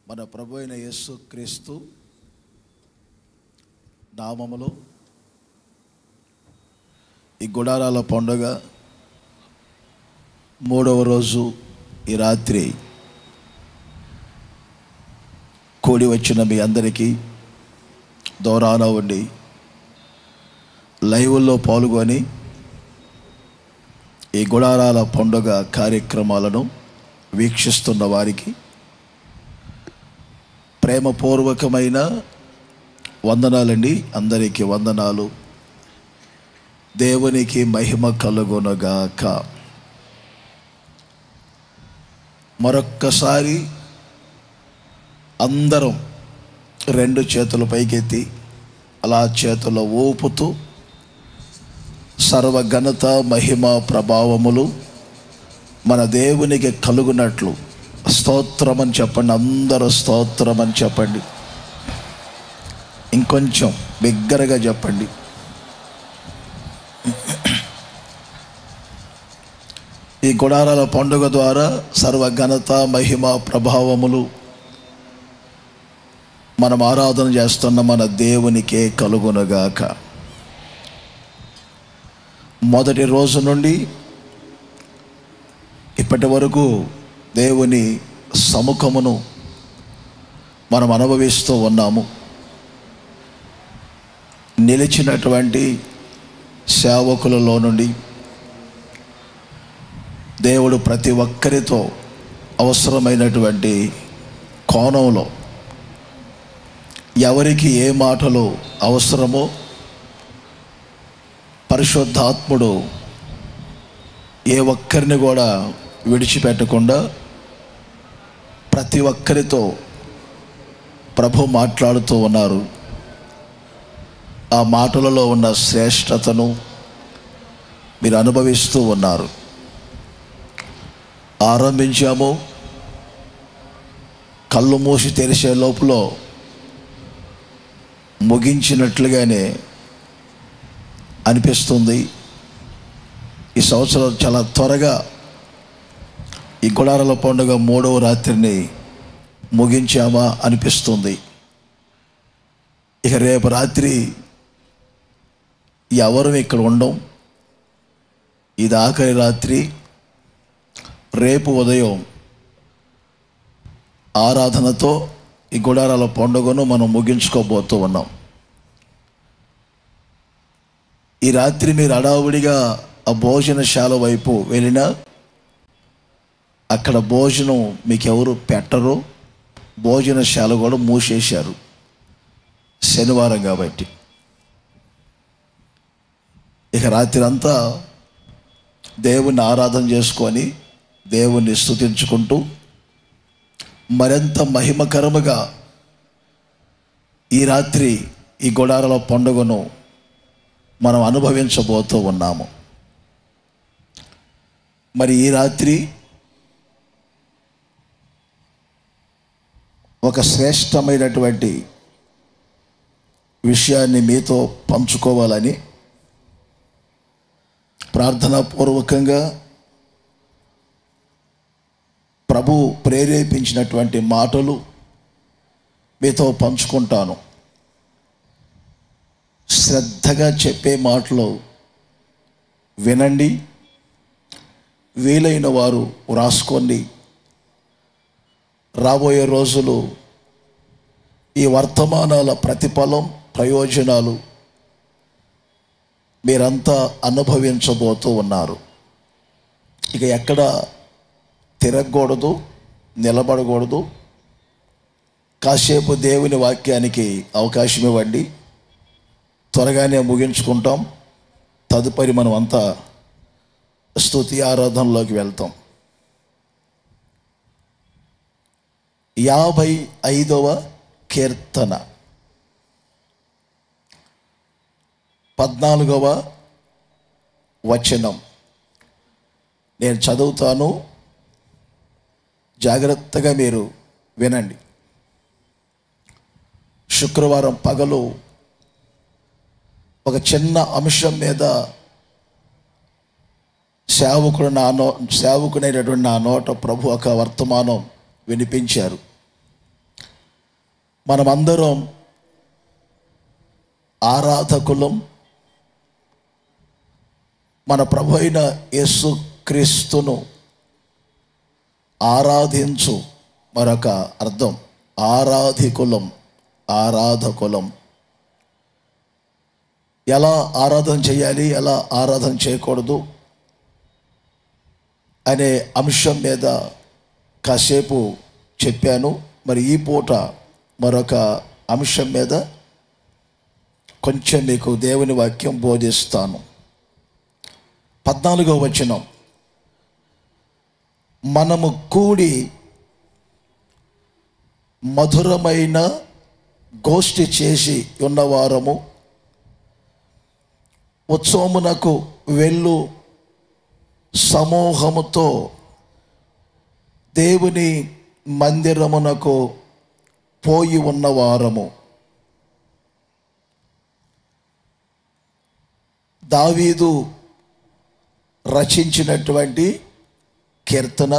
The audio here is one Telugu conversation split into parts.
మన ప్రభు అయిన యేసు క్రీస్తు నామములో ఈ గుడారాల పండుగ మూడవ రోజు ఈ రాత్రి కూడి వచ్చిన మీ అందరికీ దూరాన ఉండి లైవ్లో పాల్గొని ఈ గుడారాల పండుగ కార్యక్రమాలను వీక్షిస్తున్న వారికి ప్రేమపూర్వకమైన వందనాలండి. అందరికీ వందనాలు. దేవునికి మహిమ కలుగునుగాక. మరొక్కసారి అందరం రెండు చేతులు పైకెత్తి అలా చేతులు ఊపుతూ సర్వ ఘనత మహిమ ప్రభావములు మన దేవునికి కలుగునట్లు స్తోత్రం అని చెప్పండి. అందరూ స్తోత్రం అని చెప్పండి. ఇంకొంచెం బిగ్గరగా చెప్పండి. ఈ గుడారాల పండుగ ద్వారా సర్వ ఘనత మహిమ ప్రభావములు మనం ఆరాధన చేస్తున్న మన దేవునికే కలుగునుగాక. మొదటి రోజు నుండి ఇప్పటి వరకు దేవుని సముఖమును మనం అనుభవిస్తూ ఉన్నాము. నిలిచినటువంటి సేవకులలో నుండి దేవుడు ప్రతి ఒక్కరితో అవసరమైనటువంటి కోణంలో ఎవరికి ఏ మాటలు అవసరమో పరిశుద్ధాత్ముడు ఏ ఒక్కరిని కూడా విడిచిపెట్టకుండా ప్రతి ఒక్కరితో ప్రభు మాట్లాడుతూ ఉన్నారు. ఆ మాటలలో ఉన్న శ్రేష్టతను మీరు అనుభవిస్తూ ఉన్నారు. ఆరంభించాము, కళ్ళు మూసి తెరిచే లోపల ముగించినట్లుగానే అనిపిస్తుంది. ఈ సంవత్సరం చాలా త్వరగా ఈ గుడారాల పండుగ మూడవ రాత్రిని ముగించామా అనిపిస్తుంది. ఇక రేపు రాత్రి ఎవరు ఇక్కడ ఉండం. ఇది ఆఖరి రాత్రి. రేపు ఉదయం ఆరాధనతో ఈ గుడారాల పండుగను మనం ముగించుకోబోతూ ఉన్నాం. ఈ రాత్రి మీరు హడావుడిగా ఆ భోజనశాల వైపు వెళ్ళినా అక్కడ భోజనం మీకు ఎవరు పెట్టరు. భోజనశాల కూడా మూసేశారు శనివారం కాబట్టి. ఇక రాత్రి అంతా దేవుణ్ణి ఆరాధన చేసుకొని దేవుణ్ణి స్తుతించుకుంటూ మరింత మహిమకరముగా ఈ రాత్రి ఈ గుడారాల పండుగను మనం అనుభవించబోతూ ఉన్నాము. మరి ఈ రాత్రి ఒక శ్రేష్టమైనటువంటి విషయాన్ని మీతో పంచుకోవాలని ప్రార్థనాపూర్వకంగా ప్రభు ప్రేరేపించినటువంటి మాటలు మీతో పంచుకుంటాను. శ్రద్ధగా చెప్పే మాటలు వినండి. వీలైన వారు రాసుకోండి. రాబోయే రోజులు ఈ వర్తమానాల ప్రతిఫలం ప్రయోజనాలు మీరంతా అనుభవించబోతూ ఉన్నారు. ఇక ఎక్కడ తిరగకూడదు, నిలబడకూడదు. కాసేపు దేవుని వాక్యానికి అవకాశం ఇవ్వండి. త్వరగానే ముగించుకుంటాం. తదుపరి మనం అంతా స్తుతి ఆరాధనలోకి వెళ్తాం. 55వ కీర్తన 14వ వచనం నేను చదువుతాను. జాగ్రత్తగా మీరు వినండి. శుక్రవారం పగలు ఒక చిన్న అంశం మీద సేవకుడైనటువంటి నా నోట ప్రభు ఒక వర్తమానం వినిపించారు. మనమందరం ఆరాధకులం. మన ప్రభు అయిన యేసు క్రీస్తును ఆరాధించు మరొక అర్థం ఆరాధికులం, ఆరాధకులం. ఎలా ఆరాధన చేయాలి, ఎలా ఆరాధన చేయకూడదు అనే అంశం మీద కాసేపు చెప్పాను. మరి ఈ పూట మరొక అంశం మీద కొంచెం మీకు దేవుని వాక్యం బోధిస్తాను. 14వ వచనం, మనము కూడి మధురమైన గోష్ఠి చేసి ఉన్నవారము, ఉత్సవమునకు వెళ్ళు సమూహముతో దేవుని మందిరమునకు పోయి ఉన్నవారము. దావీదు రచించినటువంటి కీర్తన.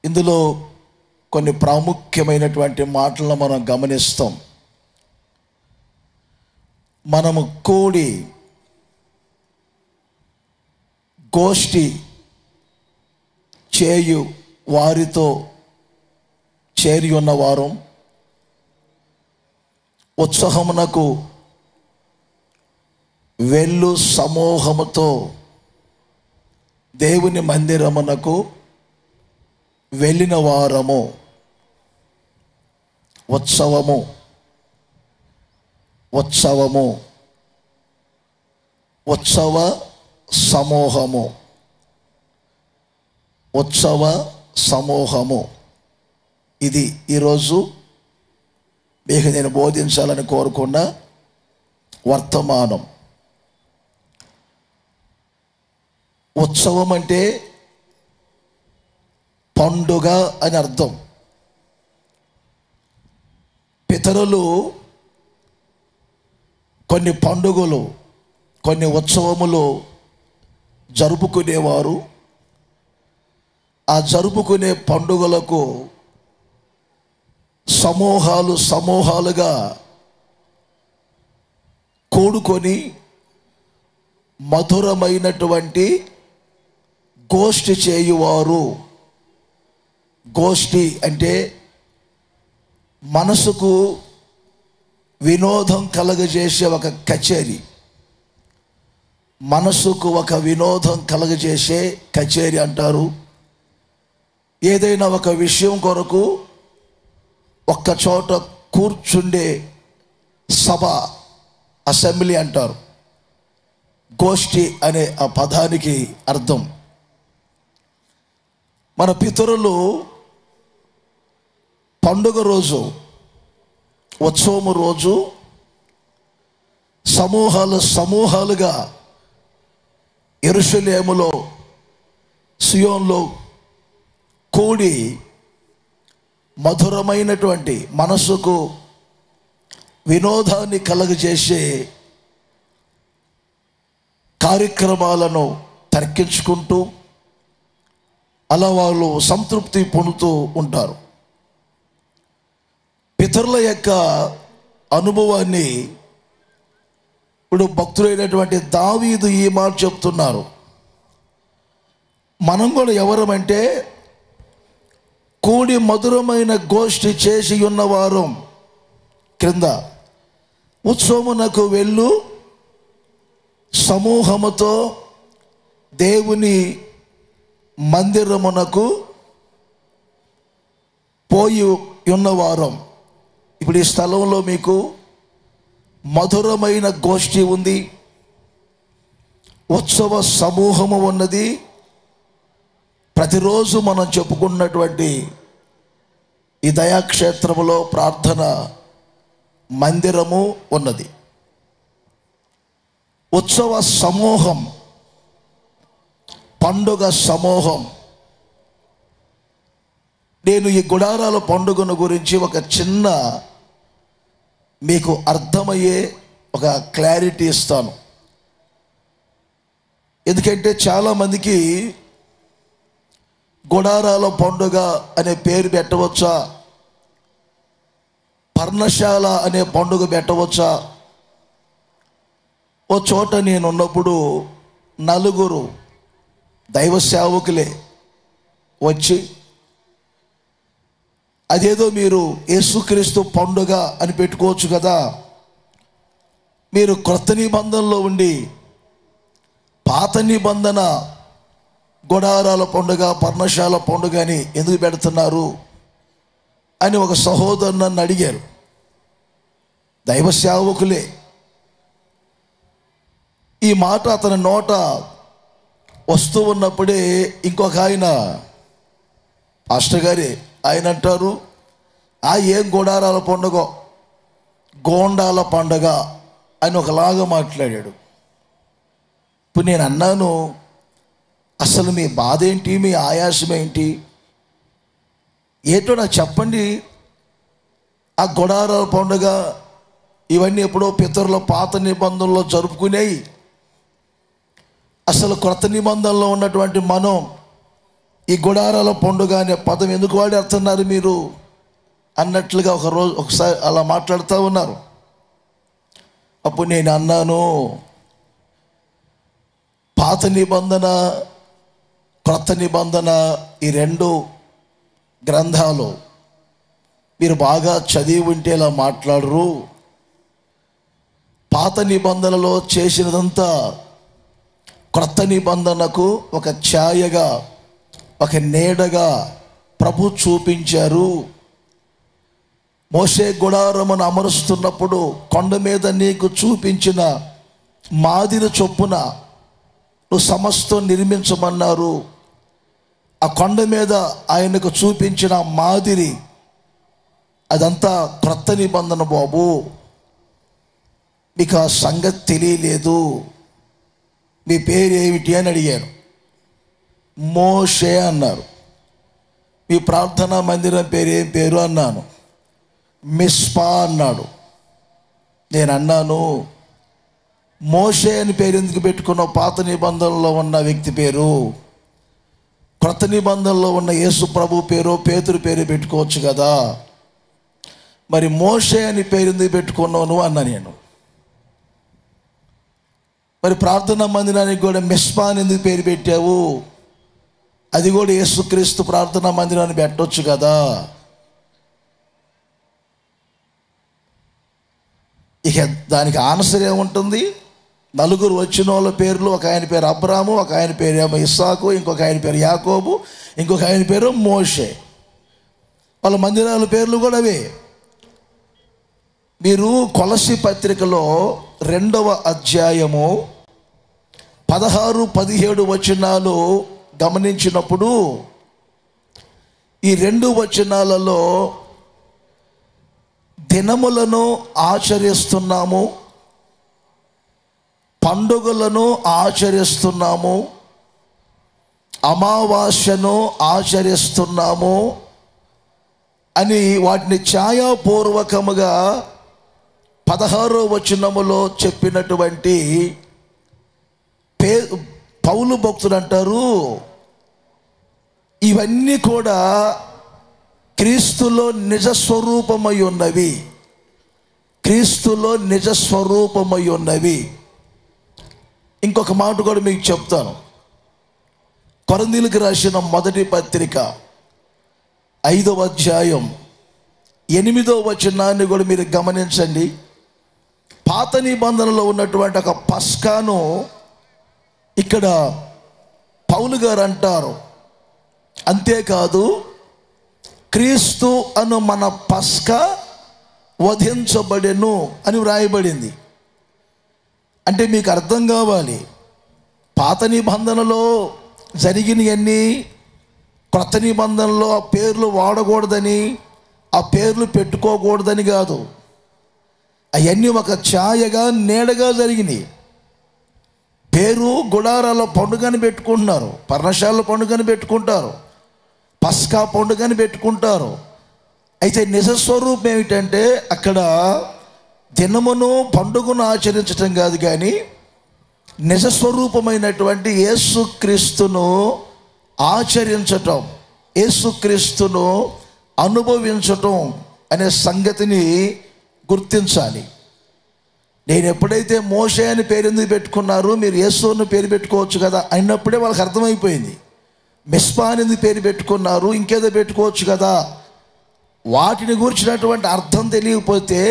ఇందులో కొన్ని ప్రాముఖ్యమైనటువంటి మాటలను మనం గమనిస్తాం. మనము కూడి గోష్ఠి చేయు వారితో చేరి ఉన్నవారం, ఉత్సాహమునకు వెళ్ళు సమూహముతో దేవుని మందిరమునకు వెళ్ళిన వారము. ఉత్సవము, ఉత్సవము, ఉత్సవ సమూహము, ఉత్సవ సమూహము. ఇది ఈరోజు మీకు నేను బోధించాలని కోరుకున్న వర్తమానం. ఉత్సవం అంటే పండుగ అని అర్థం. పితరులు కొన్ని పండుగలు, కొన్ని ఉత్సవములు జరుపుకునేవారు. ఆ జరుపుకునే పండుగలకు సమూహాలు సమూహాలుగా కూడుకొని మధురమైనటువంటి గోష్ఠి చేయువారు. గోష్ఠి అంటే మనసుకు వినోదం కలగజేసే ఒక కచేరీ, మనసుకు ఒక వినోదం కలగజేసే కచేరీ అంటారు. ఏదైనా ఒక విషయం కొరకు ఒక్క చోట కూర్చుండే సభ, అసెంబ్లీ అంటారు. గోష్ఠి అనే ఆ పదానికి అర్థం. మన పితరులు పండుగ రోజు, ఉత్సవము రోజు సమూహాలు సమూహాలుగా యెరూషలేములో, సియోన్లో కూడి మధురమైనటువంటి మనసుకు వినోదాన్ని కలగజేసే కార్యక్రమాలను తర్కించుకుంటూ అలా వాళ్ళు సంతృప్తి పొందుతూ ఉంటారు. పితరుల యొక్క అనుభవాన్ని ఇప్పుడు భక్తుడైనటువంటి దావీదు ఈ మాట చెప్తున్నారు. మనం కూడా ఎవరమంటే కూడి మధురమైన గోష్ఠి చేసి ఉన్నవారు. క్రింద ఉత్సవమునకు వెళ్ళు సమూహముతో దేవుని మందిరమునకు పోయి ఉన్నవారం. ఇప్పుడు ఈ స్థలంలో మీకు మధురమైన గోష్ఠి ఉంది, ఉత్సవ సమూహము ఉన్నది. ప్రతిరోజు మనం చెప్పుకున్నటువంటి ఈ దయాక్షేత్రములో ప్రార్థన మందిరము ఉన్నది. ఉత్సవ సమూహం, పండుగ సమూహం. నేను ఈ గుడారాల పండుగను గురించి ఒక చిన్న మీకు అర్థమయ్యే ఒక క్లారిటీ ఇస్తాను. ఎందుకంటే చాలామందికి గుడారాల పండుగ అనే పేరు పెట్టవచ్చా, పర్ణశాల అనే పండుగ పెట్టవచ్చా? ఓ చోట నేనున్నప్పుడు నలుగురు దైవ సేవకులే వచ్చి, అదేదో మీరు యేసుక్రీస్తు పండుగ అని పెట్టుకోవచ్చు కదా, మీరు క్రొత్త నిబంధనలో ఉండి పాత నిబంధన గుడారాల పండుగ, పర్ణశాల పండుగ అని ఎందుకు పెడుతున్నారు అని ఒక సహోదరు నన్ను అడిగారు. దైవ సేవకులే. ఈ మాట అతని నోట వస్తూ ఉన్నప్పుడే ఇంకొక ఆయన, పాస్టర్ గారే, ఆయన అంటారు, ఏం గుడారాల పండుగ, గోండాల పండుగ అని ఒకలాగా మాట్లాడాడు. ఇప్పుడు నేను అన్నాను, అసలు మీ బాధ ఏంటి, మీ ఆయాసం ఏంటి, ఏంటో నాకు చెప్పండి. ఆ గుడారాల పండుగ ఇవన్నీ ఎప్పుడో పితరుల పాత నిబంధనలో జరుపుకునేవి. అసలు క్రొత్త నిబంధనలో ఉన్నటువంటి మనం ఈ గుడారాల పండుగ అనే పదం ఎందుకు వాడేస్తున్నారు మీరు అన్నట్లుగా ఒకసారి అలా మాట్లాడుతూ ఉన్నారు. అప్పుడు నేను అన్నాను, పాత నిబంధన క్రొత్త నిబంధన ఈ రెండు గ్రంథాలు మీరు బాగా చదివి ఉంటే ఇలా మాట్లాడరు. పాత నిబంధనలో చేసినదంతా క్రొత్త నిబంధనకు ఒక ఛాయగా, ఒక నీడగా ప్రభు చూపించారు. మోషే గుడారమును అమరుస్తున్నప్పుడు కొండ మీద నీకు చూపించిన మాదిరి చొప్పున నువ్వు సమస్తం నిర్మించమన్నారు. ఆ కొండ మీద ఆయనకు చూపించిన మాదిరి అదంతా క్రొత్త నిబంధన బాబు, మీకు ఆ సంగతి తెలియలేదు. మీ పేరు ఏమిటి అని అడిగాను. మోషే అన్నారు. మీ ప్రార్థనా మందిరం పేరు ఏం పేరు అన్నాను. మిస్పా అన్నాడు. నేను అన్నాను, మోషే అని పేరు ఎందుకు పెట్టుకున్నావు? పాత నిబంధనలో ఉన్న వ్యక్తి పేరు, క్రొత్త నిబంధనలో ఉన్న యేసు ప్రభు పేరు, పేతురు పేరు పెట్టుకోవచ్చు కదా, మరి మోషే అని పేరు ఎందుకు పెట్టుకున్నావు నువ్వు అన్నా నేను. మరి ప్రార్థనా మందిరానికి కూడా మిస్పా అని ఎందుకు పేరు పెట్టావు? అది కూడా యేసుక్రీస్తు ప్రార్థనా మందిరాన్ని పెట్టవచ్చు కదా. ఇక దానికి ఆన్సర్ ఏముంటుంది? నలుగురు వచ్చిన వాళ్ళ పేర్లు, ఒక ఆయన పేరు అబ్రాము, ఒక ఆయన పేరు ఏమో ఇస్సాకు, ఇంకొక ఆయన పేరు యాకోబు, ఇంకొక ఆయన పేరు మోషే. వాళ్ళ మందిరాల పేర్లు కూడా అవే. మీరు కొలస్సీ పత్రికలో 2వ అధ్యాయము 16-17 వచనాలు గమనించినప్పుడు ఈ 2 వచనాలలో దినములను ఆచరిస్తున్నాము, పండుగలను ఆచరిస్తున్నాము, అమావాస్యను ఆచరిస్తున్నాము అని వాటిని ఛాయాపూర్వకముగా 16వ వచనములో చెప్పినటువంటి పౌలు భక్తుడు అంటారు, ఇవన్నీ కూడా క్రీస్తులో నిజస్వరూపమై ఉన్నవి, క్రీస్తులో నిజస్వరూపమై ఉన్నవి. ఇంకొక మాట కూడా మీకు చెప్తాను. కొరింథీయులకు రాసిన మొదటి పత్రిక 5వ అధ్యాయం 8వ వచనాన్ని కూడా మీరు గమనించండి. పాత నిబంధనలో ఉన్నటువంటి ఒక పస్కాను ఇక్కడ పౌలు గారు అంటారు. అంతేకాదు, క్రీస్తు అను మన పస్కా వధించబడెను అని వ్రాయబడింది. అంటే మీకు అర్థం కావాలి, పాత నిబంధనలో జరిగినవన్నీ క్రొత్త నిబంధనలో ఆ పేర్లు వాడకూడదని, ఆ పేర్లు పెట్టుకోకూడదని కాదు. అవన్నీ ఒక ఛాయగా, నీడగా జరిగినాయి. పేరు గుడారాల పండుగని పెట్టుకుంటున్నారు, పర్ణశాల పండుగని పెట్టుకుంటారు, పస్కా పండుగని పెట్టుకుంటారు. అయితే నిజస్వరూపం ఏమిటంటే అక్కడ దినమును పండుగను ఆచరించటం కాదు, కానీ నిజస్వరూపమైనటువంటి యేసుక్రీస్తును ఆచరించటం, యేసుక్రీస్తును అనుభవించటం, అనే సంగతిని గుర్తించాలి. నేను ఎప్పుడైతే మోషే అని పేరు ఎందుకు పెట్టుకున్నారు, మీరు యేసు అని పేరు పెట్టుకోవచ్చు కదా అన్నప్పుడే వాళ్ళకి అర్థమైపోయింది. మిస్పా అని ఎందుకు పేరు పెట్టుకున్నారు, ఇంకేదో పెట్టుకోవచ్చు కదా. వాటిని గురించినటువంటి అర్థం తెలియకపోతే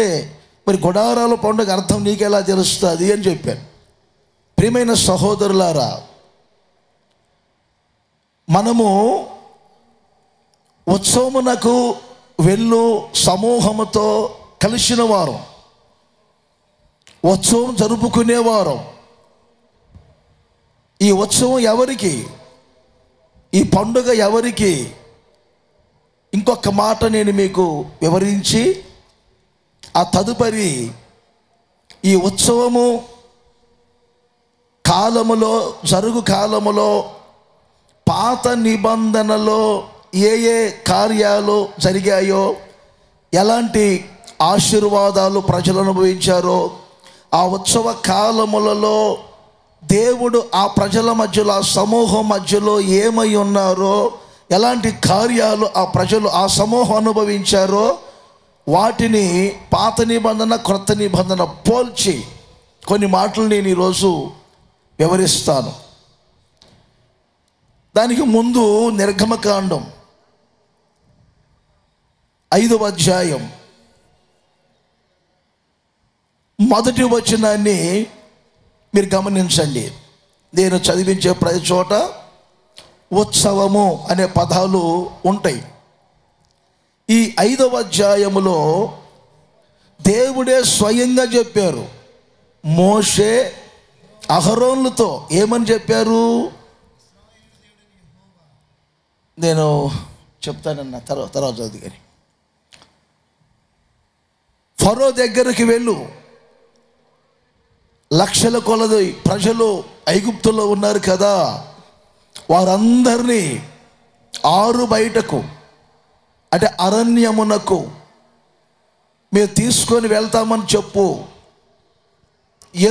మరి గుడారాల పండుగ అర్థం నీకెలా తెలుస్తుంది అని చెప్పాను. ప్రియమైన సహోదరులారా, మనము ఉత్సవమునకు వెళ్ళు సమూహముతో కలిసిన వారం, ఉత్సవం జరుపుకునేవారం. ఈ ఉత్సవం ఎవరికి, ఈ పండుగ ఎవరికి? ఇంకొక మాట నేను మీకు వివరించి ఆ తదుపరి ఈ ఉత్సవము కాలములో, జరుగు కాలములో పాత నిబంధనలో ఏ ఏ కార్యాలు జరిగాయో, ఎలాంటి ఆశీర్వాదాలు ప్రజలు అనుభవించారో, ఆ ఉత్సవ కాలములలో దేవుడు ఆ ప్రజల మధ్యలో, ఆ సమూహం మధ్యలో ఏమై ఉన్నారో, ఎలాంటి కార్యాలు ఆ ప్రజలు ఆ సమూహం అనుభవించారో, వాటిని పాత నిబంధన క్రొత్త నిబంధన పోల్చి కొన్ని మాటలు నేను ఈరోజు వివరిస్తాను. దానికి ముందు నిర్గమకాండం 5వ అధ్యాయం మొదటి వచనాన్ని మీరు గమనించండి. నేను చదివించే ప్రతి చోట ఉత్సవము అనే పదాలు ఉంటాయి. ఈ 5వ అధ్యాయములో దేవుడే స్వయంగా చెప్పారు, మోషే అహరోనులతో ఏమని చెప్పారు? నేను చెప్తానన్న తర్వాత చదువు కానీ. ఫరో దగ్గరికి వెళ్ళు, లక్షల కొలది ప్రజలు ఐగుప్తులో ఉన్నారు కదా, వారందరినీ ఆరు బయటకు అంటే అరణ్యమునకు మీరు తీసుకొని వెళ్తామని చెప్పు.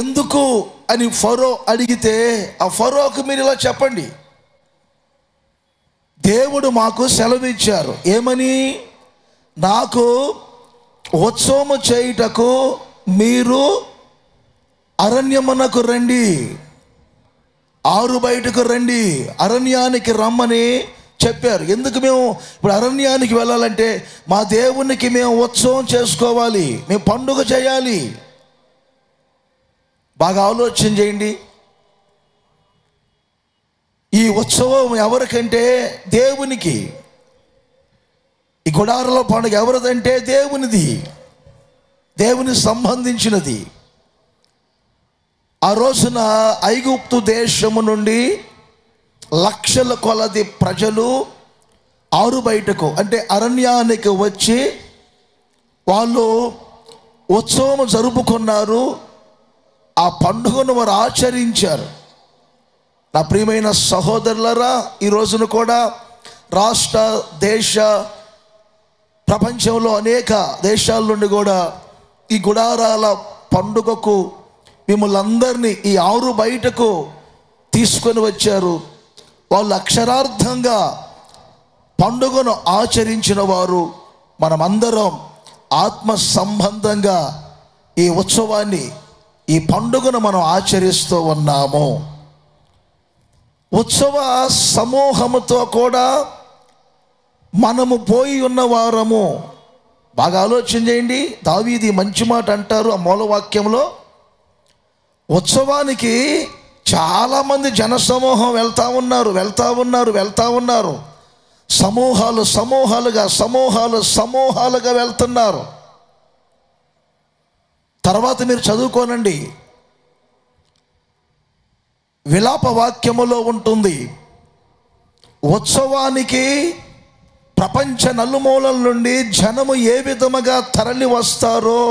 ఎందుకు అని ఫరో అడిగితే ఆ ఫరోకు మీరు ఇలా చెప్పండి, దేవుడు మాకు సెలవు ఇచ్చారు. ఏమని? నాకు ఉత్సవము చేయుటకు మీరు అరణ్యమునకు రండి, ఆరు బయటకు రండి, అరణ్యానికి రమ్మని చెప్పారు. ఎందుకు మేము ఇప్పుడు అరణ్యానికి వెళ్ళాలంటే మా దేవునికి మేము ఉత్సవం చేసుకోవాలి, మేము పండుగ చేయాలి. బాగా ఆలోచన చేయండి. ఈ ఉత్సవం ఎవరికంటే దేవునికి. ఈ గుడారాల పండుగ ఎవరిదంటే దేవునిది, దేవునికి సంబంధించినది. ఆ రోజున ఐగుప్తు దేశము నుండి లక్షల కొలది ప్రజలు ఆరు బయటకు అంటే అరణ్యానికి వచ్చి వాళ్ళు ఉత్సవం జరుపుకున్నారు. ఆ పండుగను వారు ఆచరించారు. నా ప్రియమైన సహోదరులారా, ఈ రోజున కూడా రాష్ట్ర దేశ ప్రపంచంలో అనేక దేశాల నుండి కూడా ఈ గుడారాల పండుగకు మిమ్మల్ని అందరినీ ఈ ఆరు బయటకు తీసుకొని వచ్చారు. వాళ్ళు అక్షరార్థంగా పండుగను ఆచరించిన వారు. మనమందరం ఆత్మ సంబంధంగా ఈ ఉత్సవాన్ని, ఈ పండుగను మనం ఆచరిస్తూ ఉన్నాము. ఉత్సవ సమూహముతో కూడా మనము పోయి ఉన్న వారము. బాగా ఆలోచన చేయండి. దావీదు మంచి మాట అంటారు ఆ మూలవాక్యంలో, ఉత్సవానికి చాలామంది జనసమూహం వెళ్తూ ఉన్నారు. సమూహాలుగా వెళ్తున్నారు. తర్వాత మీరు చదువుకోనండి, విలాప వాక్యములో ఉంటుంది, ఉత్సవానికి ప్రపంచ నలుమూలల నుండి జనము ఏ విధముగా తరలి వస్తారో,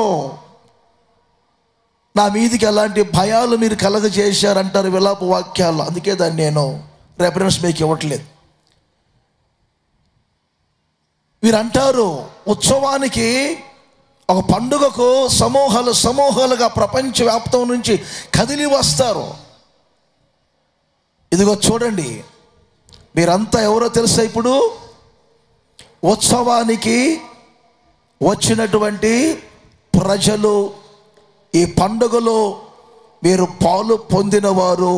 నా మీదికి అలాంటి భయాలు మీరు కలగజేశారంటారు విలాప వాక్యాలు. అందుకే దాన్ని నేను రెఫరెన్స్ మీకు ఇవ్వట్లేదు. మీరు అంటారు ఉత్సవానికి, ఒక పండుగకు సమూహాలుగా ప్రపంచవ్యాప్తం నుంచి కదిలి వస్తారు. ఇదిగో చూడండి, మీరంతా ఎవరో తెలుసా? ఇప్పుడు ఉత్సవానికి వచ్చినటువంటి ప్రజలు ఈ పండుగలో మీరు పాలు పొందినవారు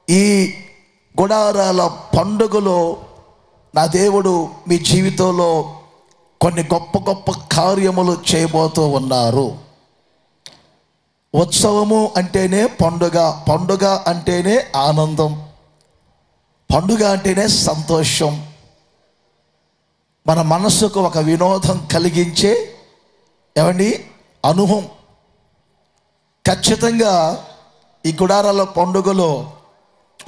ఈ గుడారాల పండుగలో నా దేవుడు మీ జీవితంలో కొన్ని గొప్ప గొప్ప కార్యములు చేయబోతూ ఉన్నారు. ఉత్సవము అంటేనే పండుగ, పండుగ అంటేనే ఆనందం, పండుగ అంటేనే సంతోషం, మన మనసుకు ఒక వినోదం కలిగించే ఏమండి అనుభవం. ఖచ్చితంగా ఈ గుడారాల పండుగలో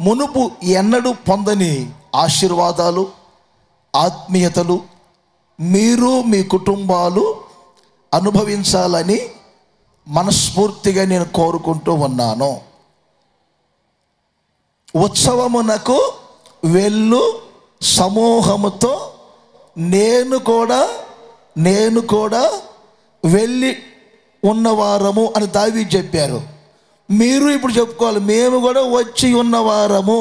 మునుపు ఎన్నడూ పొందని ఆశీర్వాదాలు, ఆత్మీయతలు మీరు మీ కుటుంబాలు అనుభవించాలని మనస్ఫూర్తిగా నేను కోరుకుంటూ ఉన్నాను. ఉత్సవమునకు వెళ్ళు సమూహముతో నేను కూడా వెళ్ళి ఉన్నవారము అని దావీదు చెప్పారు. మీరు ఇప్పుడు చెప్పుకోవాలి, మేము కూడా వచ్చి ఉన్నవారము,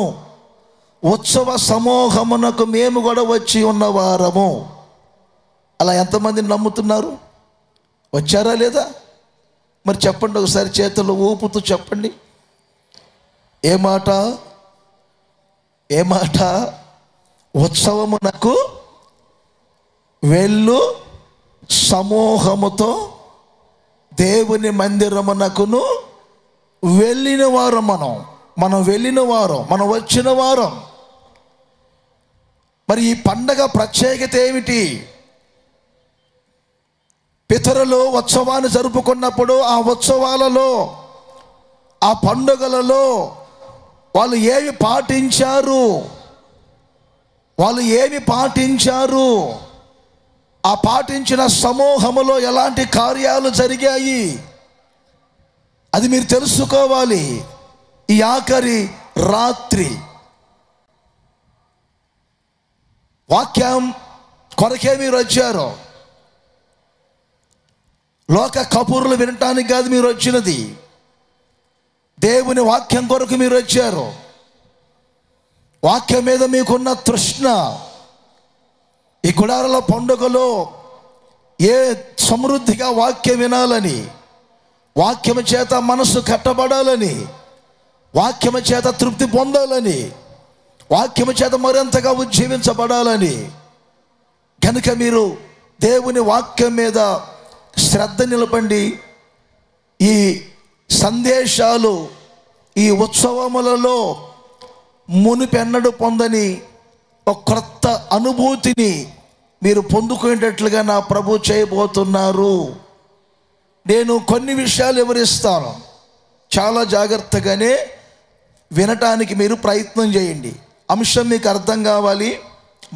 ఉత్సవ సమూహమునకు మేము కూడా వచ్చి ఉన్నవారము. అలా ఎంతమందిని నమ్ముతున్నారు? వచ్చారా లేదా? మరి చెప్పండి, ఒకసారి చేతులు ఊపుతూ చెప్పండి. ఏ మాట? ఉత్సవమునకు వెళ్ళు సమూహముతో దేవుని మందిరమునకును వెళ్ళిన వారం. మనం వెళ్ళిన వారం, మనం వచ్చిన వారం. మరి ఈ పండగ ప్రత్యేకత ఏమిటి? పితరులు ఉత్సవాన్ని జరుపుకున్నప్పుడు ఆ ఉత్సవాలలో, ఆ పండుగలలో వాళ్ళు ఏమి పాటించారు, ఆ పాటించిన సమూహములో ఎలాంటి కార్యాలు జరిగాయి, అది మీరు తెలుసుకోవాలి. ఈ ఆఖరి రాత్రి వాక్యం కొరకే మీరు వచ్చారు. లోక కబుర్లు వినటానికి కాదు మీరు వచ్చినది, దేవుని వాక్యం కొరకు మీరు వచ్చారు. వాక్యం మీద మీకున్న తృష్ణ ఈ గుడారాల పండుగలో ఏ సమృద్ధిగా వాక్యం వినాలని, వాక్యము చేత మనసు కట్టబడాలని, వాక్యము చేత తృప్తి పొందాలని, వాక్యము చేత మరింతగా ఉజ్జీవించబడాలని కనుక మీరు దేవుని వాక్యం మీద శ్రద్ధ నిలపండి. ఈ సందేశాలు ఈ ఉత్సవములలో మునిపెన్నడు పొందని ఒక క్రొత్త అనుభూతిని మీరు పొందుకునేటట్లుగా నా ప్రభు చేయబోతున్నారు. నేను కొన్ని విషయాలు వివరిస్తాను, చాలా జాగ్రత్తగానే వినటానికి మీరు ప్రయత్నం చేయండి. అంశం మీకు అర్థం కావాలి.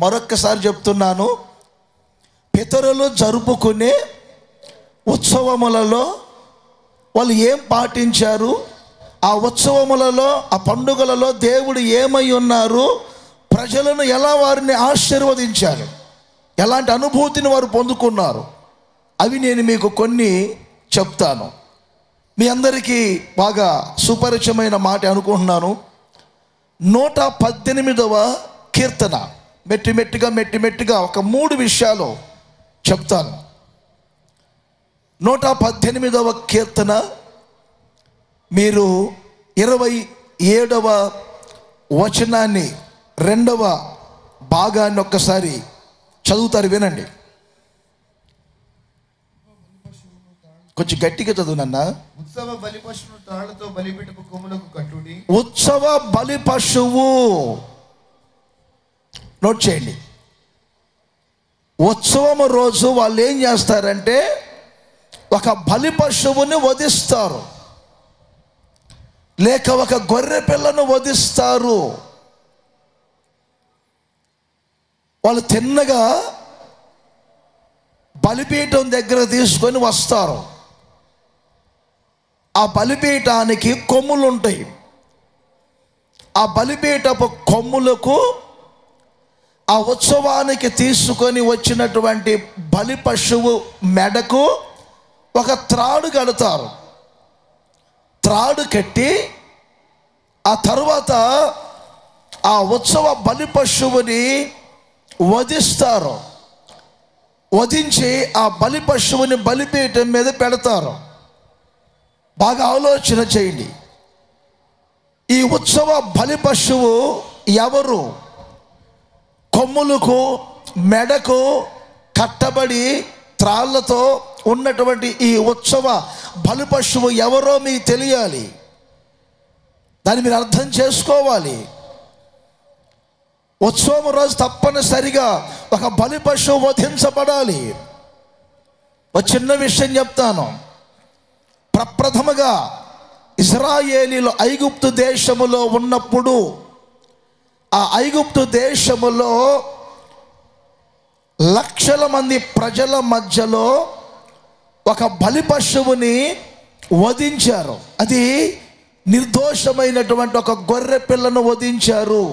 మరొక్కసారి చెప్తున్నాను, పితరులు జరుపుకునే ఉత్సవములలో వాళ్ళు ఏం పాటించారు, ఆ ఉత్సవములలో, ఆ పండుగలలో దేవుడు ఏమై ఉన్నారు, ప్రజలను ఎలా వారిని ఆశీర్వదించారు, ఎలాంటి అనుభూతిని వారు పొందుకున్నారు, అవి నేను మీకు కొన్ని చెప్తాను. మీ అందరికీ బాగా సుపరిచయమైన మాట అనుకుంటున్నాను. 118వ కీర్తన మెట్టిమెట్టిగా ఒక 3 విషయాలు చెప్తాను. 118వ కీర్తన మీరు 27వ వచనాన్ని 2వ భాగాన్ని ఒక్కసారి చదువుతారు, వినండి. కొంచెం గట్టిగా చదువు నాన్న. ఉత్సవ బలి పశువును తాళ్లతో బలిపీఠపు కొమ్ములకు కట్టుడి. ఉత్సవ బలి పశువు, నోట్ చేయండి. ఉత్సవం రోజు వాళ్ళు ఏం చేస్తారంటే ఒక బలి పశువుని వధిస్తారు, లేక ఒక గొర్రె పిల్లను వధిస్తారు. వాళ్ళు తిన్నగా బలిపీఠం దగ్గర తీసుకొని వస్తారు. ఆ బలిపీఠానికి కొమ్ములు ఉంటాయి. ఆ బలిపీఠపు కొమ్ములకు ఆ ఉత్సవానికి తీసుకొని వచ్చినటువంటి బలి పశువు మెడకు ఒక త్రాడు కడతారు. త్రాడు కట్టి ఆ తర్వాత ఆ ఉత్సవ బలి పశువుని వధిస్తారు. వధించి ఆ బలి పశువుని బలిపీఠం మీద పెడతారు. బాగా ఆలోచన చేయండి. ఈ ఉత్సవ బలి పశువు ఎవరు? కొమ్ములకు మెడకు కట్టబడి త్రాళ్లతో ఉన్నటువంటి ఈ ఉత్సవ బలి పశువు ఎవరో మీకు తెలియాలి. దాన్ని మీరు అర్థం చేసుకోవాలి. ఉత్సవం రోజు తప్పనిసరిగా ఒక బలి పశువు వధించబడాలి. ఒక చిన్న విషయం చెప్తాను. ప్రప్రథమగా ఇశ్రాయేలీలు ఐగుప్తు దేశములో ఉన్నప్పుడు ఆ ఐగుప్తు దేశములో లక్షల మంది ప్రజల మధ్యలో ఒక బలి పశువుని వధించారు. అది నిర్దోషమైనటువంటి ఒక గొర్రె పిల్లను వధించారు.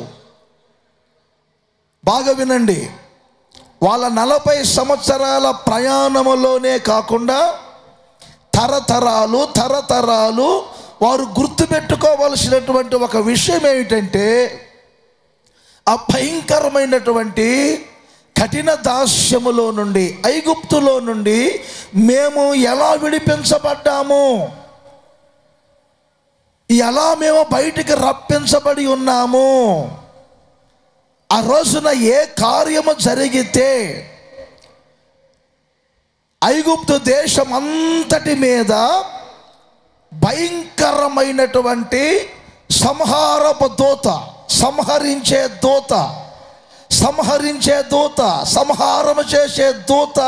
బాగా వినండి. వాళ్ళ 40 సంవత్సరాల ప్రయాణములోనే కాకుండా తరతరాలు వారు గుర్తుపెట్టుకోవలసినటువంటి ఒక విషయం ఏమిటంటే, ఆ భయంకరమైనటువంటి కఠిన దాస్యములో నుండి, ఐగుప్తులో నుండి మేము ఎలా విడిపించబడ్డాము, ఎలా మేము బయటికి రప్పించబడి ఉన్నాము, ఆ రోజున ఏ కార్యము జరిగితే ఐగుప్తు దేశం అంతటి మీద భయంకరమైనటువంటి సంహారపు దూత, సంహరించే దూత, సంహారము చేసే దూత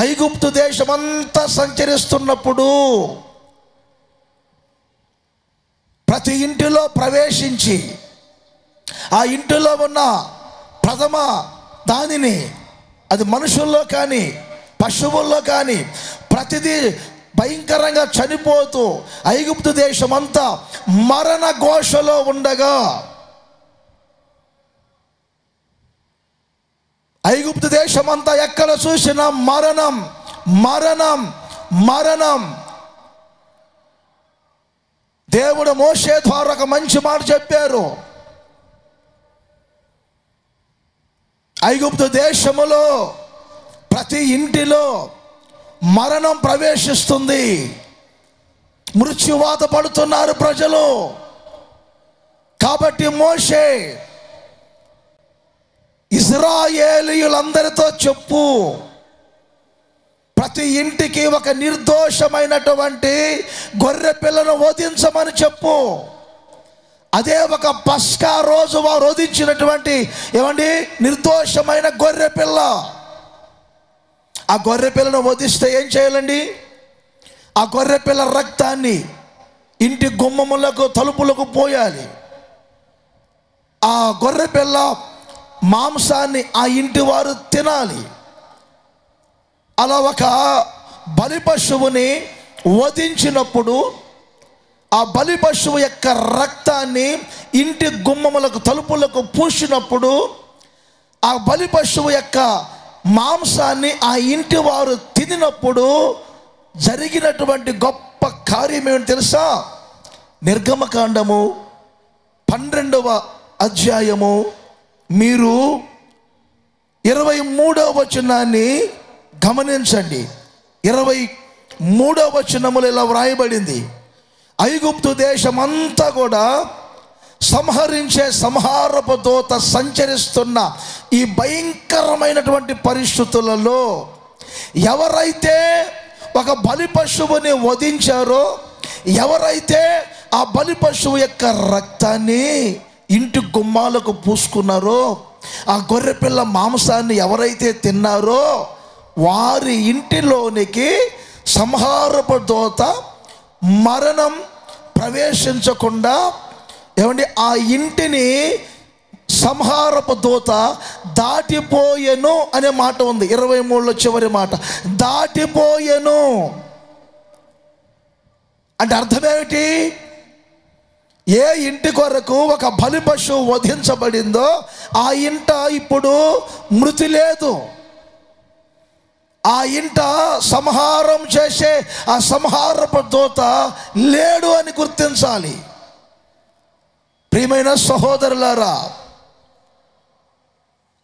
ఐగుప్తు దేశమంతా సంచరిస్తున్నప్పుడు ప్రతి ఇంటిలో ప్రవేశించి ఆ ఇంటిలో ఉన్న ప్రథమ దానిని, అది మనుషుల్లో కానీ పశువుల్లో కానీ ప్రతిదీ భయంకరంగా చనిపోతూ ఐగుప్తు దేశం అంతా మరణ ఘోషలో ఉండగా, ఐగుప్తు దేశం అంతా ఎక్కడ చూసినా మరణం మరణం మరణం. దేవుడు మోషే ద్వారా ఒక మంచి మాట చెప్పారు. ఐగుప్తు దేశములో ప్రతి ఇంటిలో మరణం ప్రవేశిస్తుంది, మృత్యువాత పడుతున్నారు ప్రజలు. కాబట్టి మోషే ఇశ్రాయేలీయులందరితో చెప్పు, ప్రతి ఇంటికి ఒక నిర్దోషమైనటువంటి గొర్రె పిల్లను వధించమని చెప్పు. అదే ఒక పస్కా రోజు వారు వధించినటువంటి నిర్దోషమైన గొర్రె పిల్ల. ఆ గొర్రె పిల్లను వధిస్తే ఏం చేయాలండి? ఆ గొర్రె పిల్ల రక్తాన్ని ఇంటి గుమ్మములకు తలుపులకు పోయాలి. ఆ గొర్రె పిల్ల మాంసాన్ని ఆ ఇంటి వారు తినాలి. అలా ఒక బలి పశువుని వధించినప్పుడు ఆ బలి పశువు యొక్క రక్తాన్ని ఇంటి గుమ్మములకు తలుపులకు పూసినప్పుడు ఆ బలి పశువు యొక్క మాంసాన్ని ఆ ఇంటి వారు తినినప్పుడు జరిగినటువంటి గొప్ప కార్యం ఏమిటి తెలుసా? నిర్గమకాండము 12వ అధ్యాయము మీరు 23వ వచనాన్ని గమనించండి. 23వ వచనములో ఇలా వ్రాయబడింది, ఐగుప్తు దేశమంతా కూడా సంహరించే సంహారపు దూత సంచరిస్తున్న ఈ భయంకరమైనటువంటి పరిస్థితులలో ఎవరైతే ఒక బలి పశువుని వధించారో, ఎవరైతే ఆ బలి పశువు యొక్క రక్తాన్ని ఇంటి గుమ్మాలకు పూసుకున్నారో, ఆ గొర్రెపిల్ల మాంసాన్ని ఎవరైతే తిన్నారో వారి ఇంటిలోనికి సంహారపు దూత మరణం ప్రవేశించకుండా ఆ ఇంటిని సంహారపు దూత దాటిపోయెను అనే మాట ఉంది. 23లో చివరి మాట దాటిపోయెను అంటే అర్థమేమిటి? ఏ ఇంటి కొరకు ఒక బలి పశువు వధించబడిందో ఆ ఇంట ఇప్పుడు మృతి లేదు. ఆ ఇంట సంహారం చేసే ఆ సంహారపు దూత లేడు అని గుర్తించాలి. ప్రియమైన సహోదరులారా,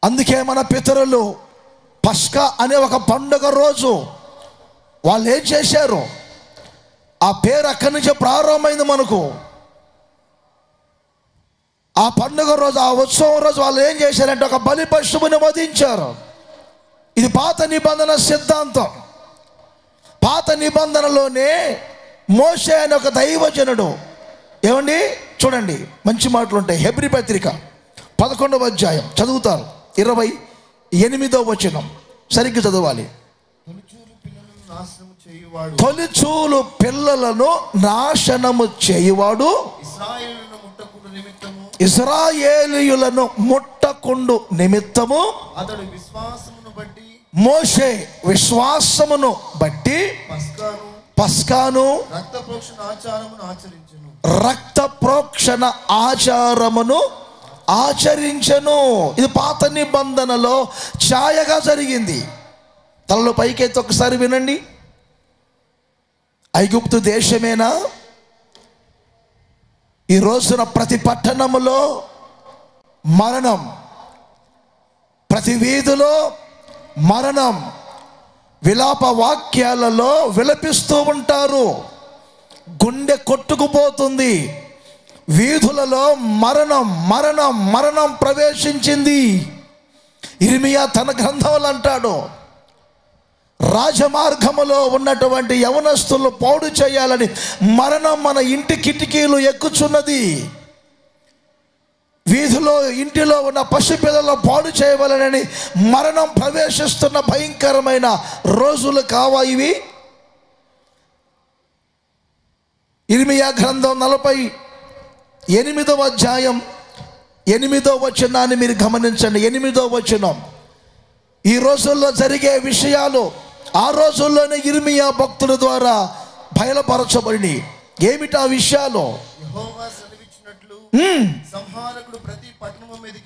అందుకే మన పితరులు పస్కా అనే ఒక పండుగ రోజు వాళ్ళు ఏం చేశారు? ఆ పేరు అక్కడి నుంచే ప్రారంభమైంది మనకు. ఆ పండుగ రోజు, ఆ ఉత్సవం రోజు వాళ్ళు ఏం చేశారంటే ఒక బలి పశువుని వధించారు. ఇది పాత నిబంధన సిద్ధాంతం. పాత నిబంధనలోనే మోషే అనే ఒక దైవజనుడు, ఏమండి చూడండి మంచి మాటలు ఉంటాయి. హెబ్రీ పత్రిక 11వ అధ్యాయం చదువుతారు, 28వ వచనం సరిగ్గా చదవాలి. తొలిచూలు పిల్లలను నాశనము చేయువాడు ఇశ్రాయేలీయులను ముట్టకుండు నిమిత్తము అతడు విశ్వాసమును బట్టి మోషే విశ్వాసమును బట్టి పస్కాను రక్త ప్రోక్షణ ఆచారమును ఆచరించెను. ఇది పాత నిబంధనలో ఛాయగా జరిగింది. తలలో పైకెత్తి ఒకసారి వినండి. ఐగుప్తు దేశమేనా? ఈ రోజున ప్రతి పట్టణములో మరణం, ప్రతి వీధిలో మరణం, విలాప వాక్యాలలో విలపిస్తూ ఉంటారు. గుండె కొట్టుకుపోతుంది. వీధులలో మరణం మరణం మరణం ప్రవేశించింది. ఇర్మియా తన గ్రంథంలో అంటాడు, రాజమార్గములో ఉన్నటువంటి యవనస్తులు పాడు చేయాలని మరణం మన ఇంటి కిటికీలు ఎక్కుచున్నది. వీధిలో ఇంటిలో ఉన్న పసిపిల్లలు పాడు చేయవలనని మరణం ప్రవేశిస్తున్న భయంకరమైన రోజులు కావా ఇవి? ఇర్మియా గ్రంథం 48వ అధ్యాయం 8వ వచనాన్ని మీరు గమనించండి. 8వ వచనం. ఈ రోజుల్లో జరిగే విషయాలు ఆ రోజుల్లోనే ఇర్మియా భక్తుల ద్వారా బయలుపరచబడి, ఏమిటా విషయాలు?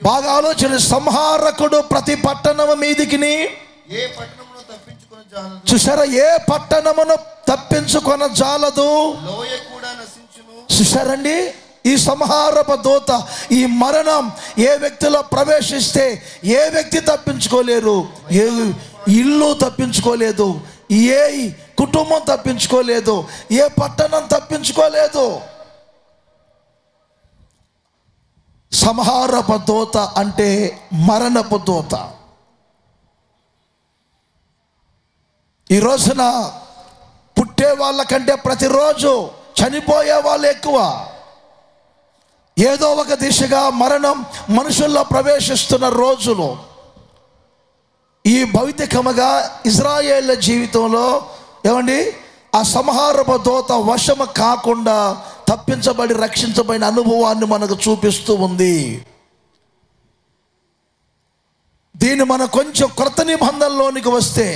బాగా ఆలోచన. సంహారకుడు ప్రతి పట్టణము మీదికి, చూసారా, ఏ పట్టణమును తప్పించుకొన జాలదు. చూసారండి, ఈ సంహారపు దూత, ఈ మరణం ఏ వ్యక్తిలో ప్రవేశిస్తే ఏ వ్యక్తి తప్పించుకోలేరు. ఏ ఇల్లు తప్పించుకోలేదు, ఏ కుటుంబం తప్పించుకోలేదు, ఏ పట్టణం తప్పించుకోలేదు. సంహారపు దూత అంటే మరణపు దూత. ఈ రోజున పుట్టే వాళ్ళకంటే ప్రతిరోజు చనిపోయే వాళ్ళు ఎక్కువ. ఏదో ఒక దిశగా మరణం మనుషుల్లో ప్రవేశిస్తున్న రోజులు. ఈ భౌతికముగా ఇజ్రాయేళ్ల జీవితంలో ఏమండి, ఆ సంహారపు దూత వశము కాకుండా తప్పించబడి రక్షించబడిన అనుభవాన్ని మనకు చూపిస్తూ ఉంది. దీన్ని మన కొంచెం క్రొత్త నిబంధనలోనికి వస్తే,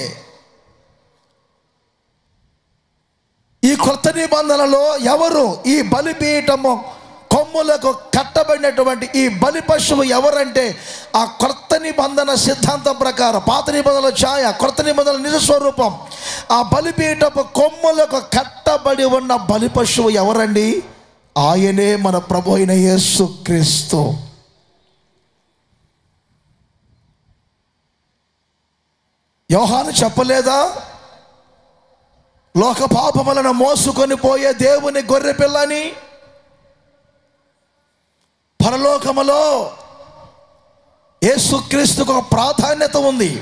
ఈ క్రొత్త నిబంధనలో ఎవరు ఈ బలిపీఠము కొమ్ములకు కట్టబడినటువంటి ఈ బలి పశువు ఎవరంటే, ఆ క్రొత్త నిబంధన సిద్ధాంతం ప్రకారం, పాత నిబంధనల ఛాయ, క్రొత్త నిబంధనల నిజ స్వరూపం, ఆ బలిపీఠపు కొమ్ములకు కట్టబడి ఉన్న బలి పశువు ఎవరండి? ఆయనే మన ప్రభు అయిన యేసుక్రీస్తు. యోహాను చెప్పలేదా, లోక పాపములను మోసుకొని పోయే దేవుని గొర్రె పిల్లని? పరలోకములో యేసుక్రీస్తుకు ఒక ప్రాధాన్యత ఉంది.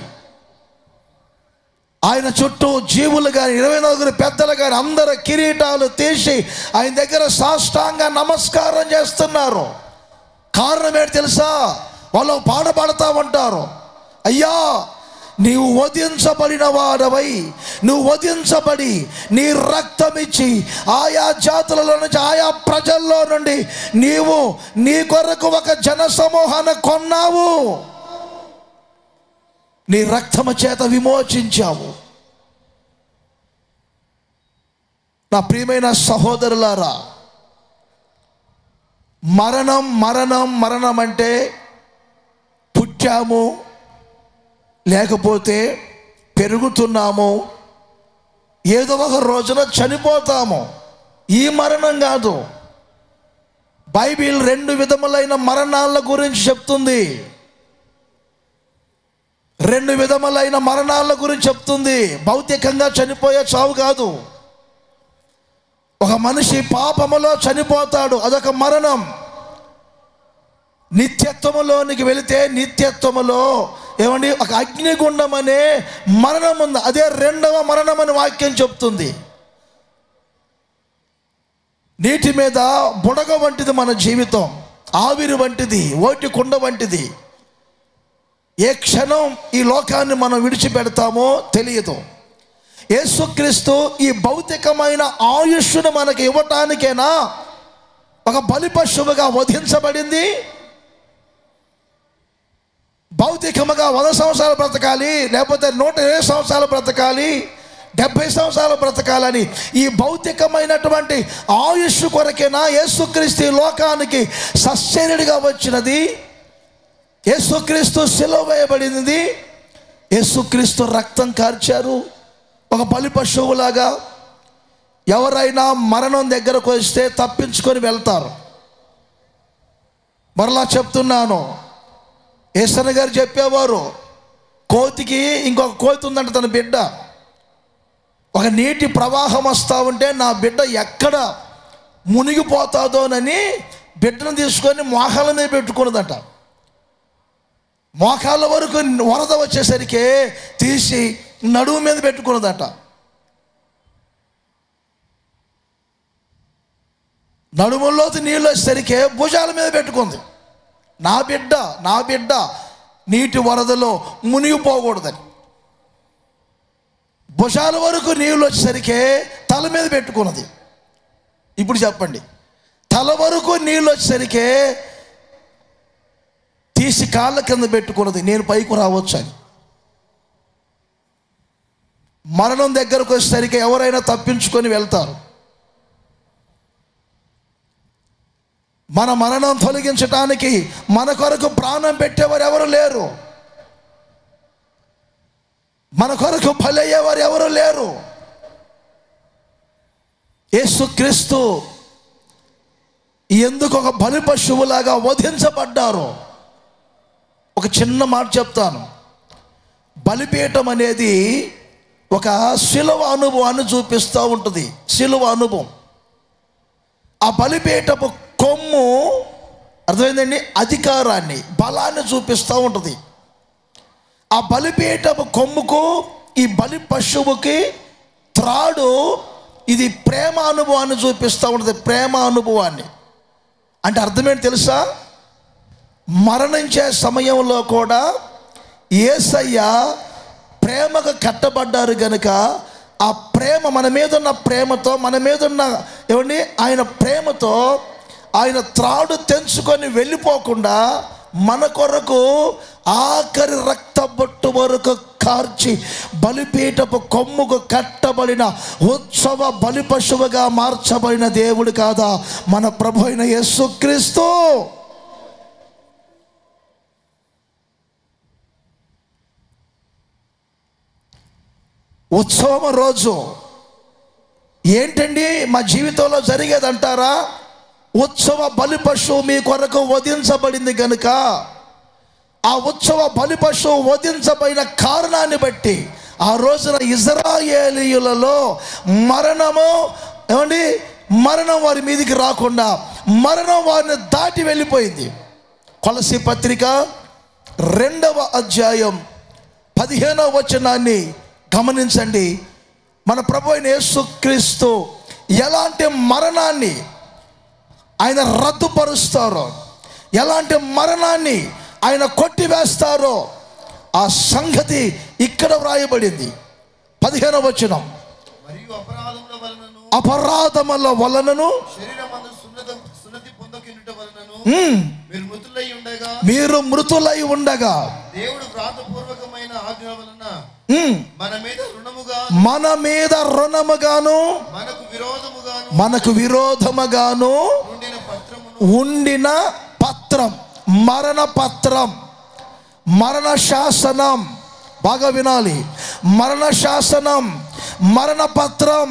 ఆయన చుట్టూ జీవులు కానీ 24 పెద్దలు కానీ అందరు కిరీటాలు తీసి ఆయన దగ్గర సాష్టాంగ నమస్కారం చేస్తున్నారు. కారణం ఏంటి తెలుసా? వాళ్ళు పాడబడతా ఉంటారు, అయ్యా నీవు వధించబడిన వాడవై, నువ్వు వధించబడి నీ రక్తం ఇచ్చి ఆయా జాతులలో నుంచి, ఆయా ప్రజల్లో నుండి నీవు నీ కొరకు ఒక జన సమూహాన్ని కొన్నావు, నీ రక్తము చేత విమోచించావు. నా ప్రియమైన సహోదరులారా, మరణం మరణం మరణం అంటే పుట్టాము, లేకపోతే పెరుగుతున్నాము, ఏదో ఒక రోజున చనిపోతాము. ఈ మరణం కాదు. బైబిల్ 2 విధములైన మరణాల గురించి చెప్తుంది. రెండు విధములైన మరణాల గురించి చెప్తుంది. భౌతికంగా చనిపోయే చావు కాదు. ఒక మనిషి పాపములో చనిపోతాడు, అదొక మరణం. నిత్యత్వములోనికి వెళితే నిత్యత్వములో ఏమండి ఒక అగ్నిగుండం అనే మరణం ఉంది. అదే రెండవ మరణం అని వాక్యం చెప్తుంది. నీటి మీద బుడగ వంటిది మన జీవితం, ఆవిరి వంటిది, ఓటి కుండ వంటిది. ఏ క్షణం ఈ లోకాన్ని మనం విడిచిపెడతామో తెలియదు. యేసుక్రీస్తు ఈ భౌతికమైన ఆయుష్ను మనకి ఇవ్వటానికేనా ఒక బలి పశువుగా వధించబడింది? భౌతికముగా 100 సంవత్సరాలు బ్రతకాలి, లేకపోతే 120 సంవత్సరాలు బ్రతకాలి, 70 సంవత్సరాలు బ్రతకాలని ఈ భౌతికమైనటువంటి ఆయుష్ కొరకేనా యేసుక్రీస్తు లోకానికి సశరీరుడిగా వచ్చినది? యేసుక్రీస్తు సిలువ వేయబడింది, యేసుక్రీస్తు రక్తం కార్చారు ఒక బలి పశువులాగా. ఎవరైనా మరణం దగ్గరకు వస్తే తప్పించుకొని వెళ్తారు. మరలా చెప్తున్నాను, యేసన్న గారు చెప్పేవారు, కోతికి ఇంకొక కోతి ఉందంట తన బిడ్డ. ఒక నీటి ప్రవాహం వస్తూ ఉంటే నా బిడ్డ ఎక్కడ మునిగిపోతాదోనని బిడ్డను తీసుకొని మోకాళ్ళ మీద పెట్టుకున్నదట. మోకాళ్ళ వరకు వరద వచ్చేసరికి తీసి నడుము మీద పెట్టుకున్నదట. నడుములోకి నీళ్ళు వచ్చేసరికి భుజాల మీద పెట్టుకుంది. నా బిడ్డ నీటి వరదలో మునిగిపోకూడదని. భుజాల వరకు నీళ్ళు వచ్చేసరికి తల మీద పెట్టుకున్నది. ఇప్పుడు చెప్పండి, తల వరకు నీళ్ళు వచ్చేసరికి తీసి కాళ్ళ కింద పెట్టుకున్నది, నేను పైకి రావచ్చు అని. మరణం దగ్గరకు వచ్చేసరికి ఎవరైనా తప్పించుకొని వెళ్తారు. మన మరణం తొలగించటానికి మన కొరకు ప్రాణం పెట్టేవారు ఎవరు లేరు. మన కొరకు బలయ్యేవారు ఎవరు లేరు. యేసుక్రీస్తు ఎందుకు ఒక బలి పశువులాగా వధించబడ్డారు? ఒక చిన్న మాట చెప్తాను. బలిపీఠం అనేది ఒక శిలువ అనుభవాన్ని చూపిస్తూ ఉంటుంది. శిలువ అనుభవం, ఆ బలిపీఠపు కొమ్ము అర్థమైందండి, అధికారాన్ని, బలాన్ని చూపిస్తూ ఉంటుంది. ఆ బలిపీఠపు కొమ్ముకు ఈ బలి పశువుకి త్రాడు ఇది ప్రేమ అనుభవాన్ని చూపిస్తూ ఉంటుంది. ప్రేమ అనుభవాన్ని అంటే అర్థమేంటి తెలుసా? మరణించే సమయంలో కూడా యేసయ్య ప్రేమకు కట్టబడ్డారు కనుక ఆ ప్రేమ మన మీద ఉన్న ప్రేమతో, మన మీద ఉన్న ఏమండి ఆయన ప్రేమతో ఆయన త్రాడు తెంచుకొని వెళ్ళిపోకుండా మన కొరకు ఆఖరి రక్త బొట్టు వరకు కార్చి బలిపీఠపు కొమ్ముకు కట్టబడిన ఉత్సవ బలి పశువుగా మార్చబడిన దేవుడు కాదా మన ప్రభు అయిన యేసుక్రీస్తు? ఉత్సవం రోజు ఏంటండి మా జీవితంలో జరిగేదంటారా? ఉత్సవ బలి పశువు మీ కొరకు వధించబడింది కనుక ఆ ఉత్సవ బలి పశువు వధించబడిన కారణాన్ని బట్టి ఆ రోజున ఇజ్రాయేలీయులలో మరణము ఏమండి మరణం వారి మీదికి రాకుండా మరణం వారిని దాటి వెళ్ళిపోయింది. కొలసీ పత్రిక 2వ అధ్యాయం 15వ వచనాన్ని గమనించండి. మన ప్రభు అయిన యేసుక్రీస్తు ఎలాంటి మరణాన్ని ఆయన రద్దుపరుస్తారో, ఎలాంటి మరణాన్ని ఆయన కొట్టివేస్తారో ఆ సంగతి ఇక్కడ వ్రాయబడింది. 15వ వచనం, మరియు అపరాధముల వలనను మీరు మృతులై ఉండగా దేవుడు వ్రాతపూర్వకమైన ఆజ్ఞ వలన మన మీద రుణముగాను మనకు విరోధముగాను ఉండిన పత్రం, మరణ పత్రం, మరణ శాసనం, బాగా వినాలి, మరణ శాసనం, మరణ పత్రం.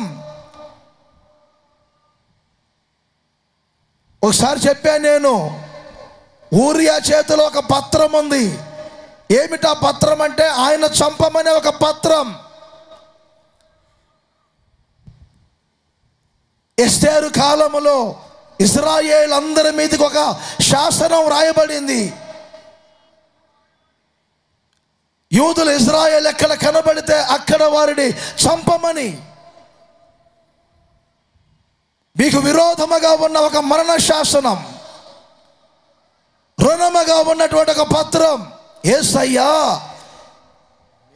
ఒకసారి చెప్పాను నేను, ఊరియా చేతిలో ఒక పత్రం ఉంది. ఏమిటా పత్రం అంటే ఆయన చంపమనే ఒక పత్రం. ఎస్తేరు కాలములో ఇశ్రాయేలు అందరి మీదకి ఒక శాసనం రాయబడింది. యూదులు ఇశ్రాయేలు ఎక్కడ కనబడితే అక్కడ వారిని చంపమని. మీకు విరోధముగా ఉన్న ఒక మరణ శాసనం, రుణముగా ఉన్నటువంటి ఒక పత్రం. యేసయ్యా,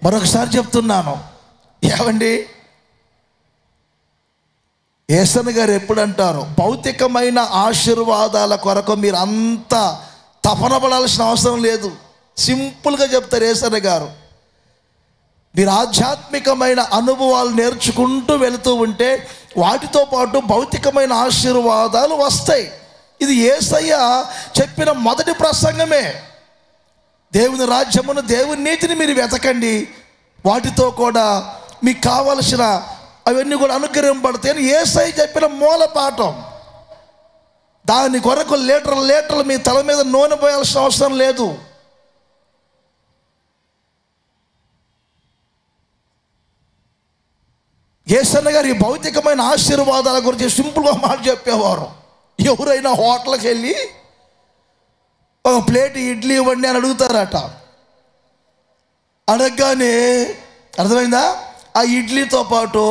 మరొకసారి చెప్తున్నాను, ఏమండి, యేసన్న గారు ఎప్పుడు అంటారు, భౌతికమైన ఆశీర్వాదాల కొరకు మీరు అంత తపన పడాల్సిన అవసరం లేదు. సింపుల్గా చెప్తారు యేసన్న గారు. మీరు ఆధ్యాత్మికమైన అనుభవాలు నేర్చుకుంటూ వెళుతూ ఉంటే వాటితో పాటు భౌతికమైన ఆశీర్వాదాలు వస్తాయి. ఇది యేసయ్య చెప్పిన మొదటి ప్రసంగమే. దేవుని రాజ్యమును, దేవుని నీతిని మీరు వెతకండి, వాటితో కూడా మీకు కావలసిన అవన్నీ కూడా అనుగ్రహింపబడతాయని యేసయ్య చెప్పిన మూల పాఠం. దాని కొరకు లీటర్లు మీ తల మీద నూనె పోయాల్సిన అవసరం లేదు. యేసన్న గారు ఈ భౌతికమైన ఆశీర్వాదాల గురించి సింపుల్గా మాట చెప్పేవారు. ఎవరైనా హోటల్కి వెళ్ళి ఒక ప్లేట్ ఇడ్లీ ఇవ్వండి అని అడుగుతారట. అడగగానే అర్థమైందా, ఆ ఇడ్లీతో పాటు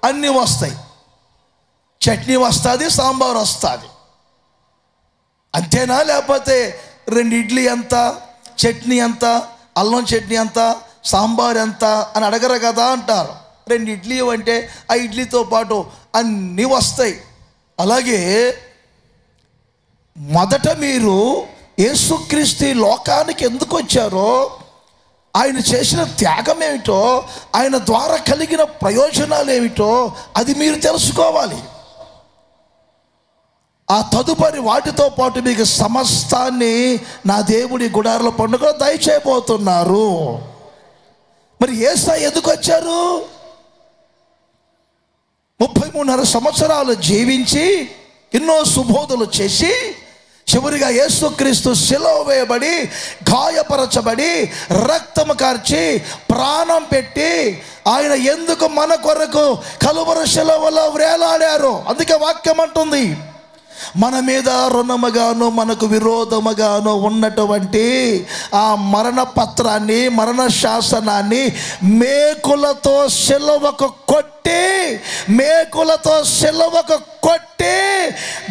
అన్నీ వస్తాయి. చట్నీ వస్తుంది, సాంబార్ వస్తుంది. అంతేనా? లేకపోతే 2 ఇడ్లీ ఎంత, చట్నీ ఎంత, అల్లం చట్నీ ఎంత, సాంబార్ ఎంత అని అడగరు కదా అంటారు. 2 ఇడ్లీ అంటే ఆ ఇడ్లీతో పాటు అన్నీ వస్తాయి. అలాగే మొదట మీరు యేసుక్రీస్తు లోకానికి ఎందుకు వచ్చారో, ఆయన చేసిన త్యాగం ఏమిటో, ఆయన ద్వారా కలిగిన ప్రయోజనాలు ఏమిటో అది మీరు తెలుసుకోవాలి. ఆ తదుపరి వాటితో పాటు మీకు సమస్తాన్ని నా దేవుడి గుడారుల పండుగ దయచేయబోతున్నారు. మరి యేసయ్య ఎందుకు వచ్చారు? 33.5 సంవత్సరాలు జీవించి ఎన్నో సుబోధులు చేసి చివరిగా యేసుక్రీస్తు శిలువ వేయబడి, గాయపరచబడి, రక్తము కార్చి, ప్రాణం పెట్టి ఆయన ఎందుకు మన కొరకు కలువరి శిలువలో వేలాడారు. అందుకే వాక్యం అంటుంది, మన మీద రుణముగాను మనకు విరోధముగాను ఉన్నటువంటి ఆ మరణ పత్రాన్ని, మరణ శాసనాన్ని మేకులతో శిలువకు కొట్టి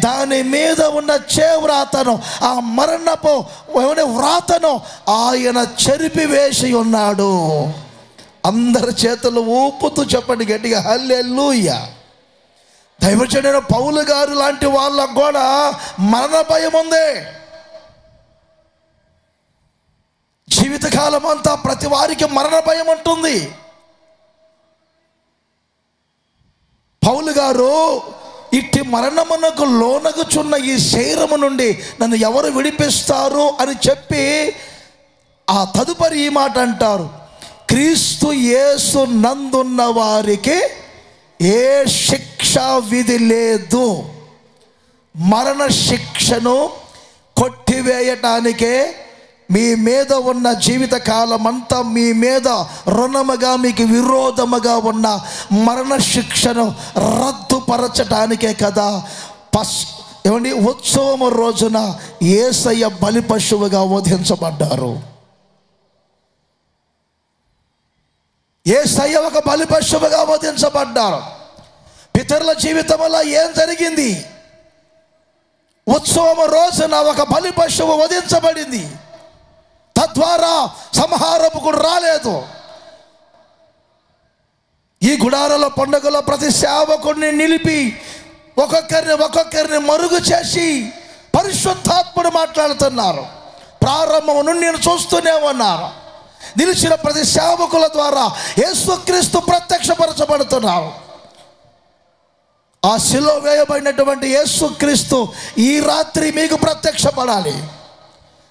దాని మీద ఉన్న చేవ్రాతను, ఆ మరణపు వ్రాతను ఆయన చెరిపివేసి ఉన్నాడు. అందరి చేతులు ఊపుతూ చెప్పండి గట్టిగా హల్లెలూయా. దైవజనుడైన పౌలు గారు లాంటి వాళ్ళకు కూడా మరణ భయం ఉంది. జీవితకాలం అంతా ప్రతి వారికి మరణ భయం ఉంటుంది. పౌలు గారు, ఇట్టి మరణమునకు లోనగుచున్న ఈ శరీరము నుండి నన్ను ఎవరు విడిపిస్తారు అని చెప్పి ఆ తదుపరి ఈ మాట అంటారు, క్రీస్తు యేసు నందున్న వారికి ఏ శిక్ష విధి లేదు. మరణ శిక్షను కొట్టివేయటానికే మీ మీద ఉన్న జీవిత కాలం అంతా మీ మీద రుణముగా, మీకు విరోధముగా ఉన్న మరణ శిక్షను రద్దుపరచటానికే కదా ఏమండి ఉత్సవం రోజున యేసయ్య బలి పశువుగా వధించబడ్డారు. యేసయ్య ఒక బలి పశువుగా వధించబడ్డారు. పితరుల జీవితంలో ఏం జరిగింది? ఉత్సవం రోజున ఒక బలి పశువు వధించబడింది. తద్వారా సంహారకుడు రాలేదు. ఈ గుడారాల పండుగలో ప్రతి సేవకుడిని నిలిపి ఒక్కొక్కరిని మరుగు చేసి పరిశుద్ధాత్ముడు మాట్లాడుతున్నారు. ప్రారంభం నుండి నేను చూస్తూనే ఉన్నారు. నిలిచిన ప్రతి సేవకుల ద్వారా యేసుక్రీస్తు ప్రత్యక్షపరచబడుతున్నారు. ఆ శిలువ వేయబడినటువంటి యేసుక్రీస్తు ఈ రాత్రి మీకు ప్రత్యక్షపడాలి.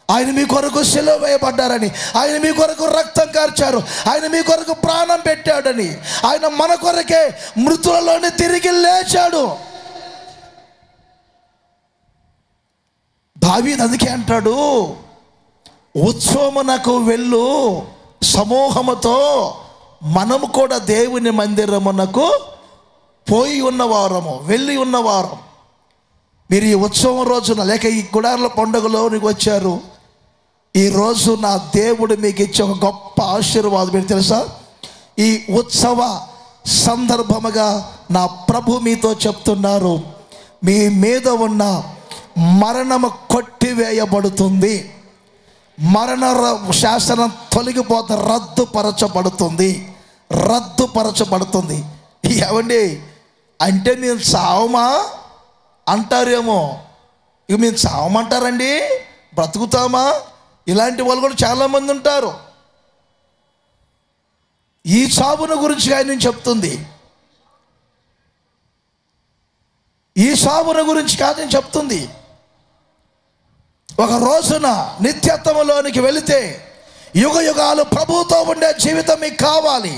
ఆయన మీ కొరకు శిలువ వేయబడ్డారని, ఆయన మీ కొరకు రక్తం కార్చారు, ఆయన మీ కొరకు ప్రాణం పెట్టాడని, ఆయన మన కొరకే మృతులలోని తిరిగి లేచాడు. దావీదు అందుకే అంటాడు, ఉత్సవమునకు వెళ్ళు సమూహముతో మనము కూడా దేవుని మందిరమునకు పోయి ఉన్నవారము, వెళ్ళి ఉన్నవారం. మీరు ఈ ఉత్సవం రోజున లేక ఈ గుడార్ల పండుగలోనికి వచ్చారు. ఈరోజు నా దేవుడు మీకు ఇచ్చే ఒక గొప్ప ఆశీర్వాదం ఏంటి తెలుసా? ఈ ఉత్సవ సందర్భముగా నా ప్రభు మీతో చెప్తున్నారు, మీ మీద ఉన్న మరణము కొట్టివేయబడుతుంది, మరణ శాసనం తొలగిపోతే రద్దుపరచబడుతుంది. ఏమండి అంటే మేము చావమా అంటారేమో. ఇక మేము చావమంటారండి, బ్రతుకుతామా? ఇలాంటి వాళ్ళు కూడా చాలామంది ఉంటారు. ఈ చావును గురించి ఆయన చెప్తుంది. ఈ చావును గురించి కాదని చెప్తుంది. ఒక రోజున నిత్యత్వములోనికి వెళితే యుగ యుగాలు ప్రభువుతో ఉండే జీవితం మీకు కావాలి.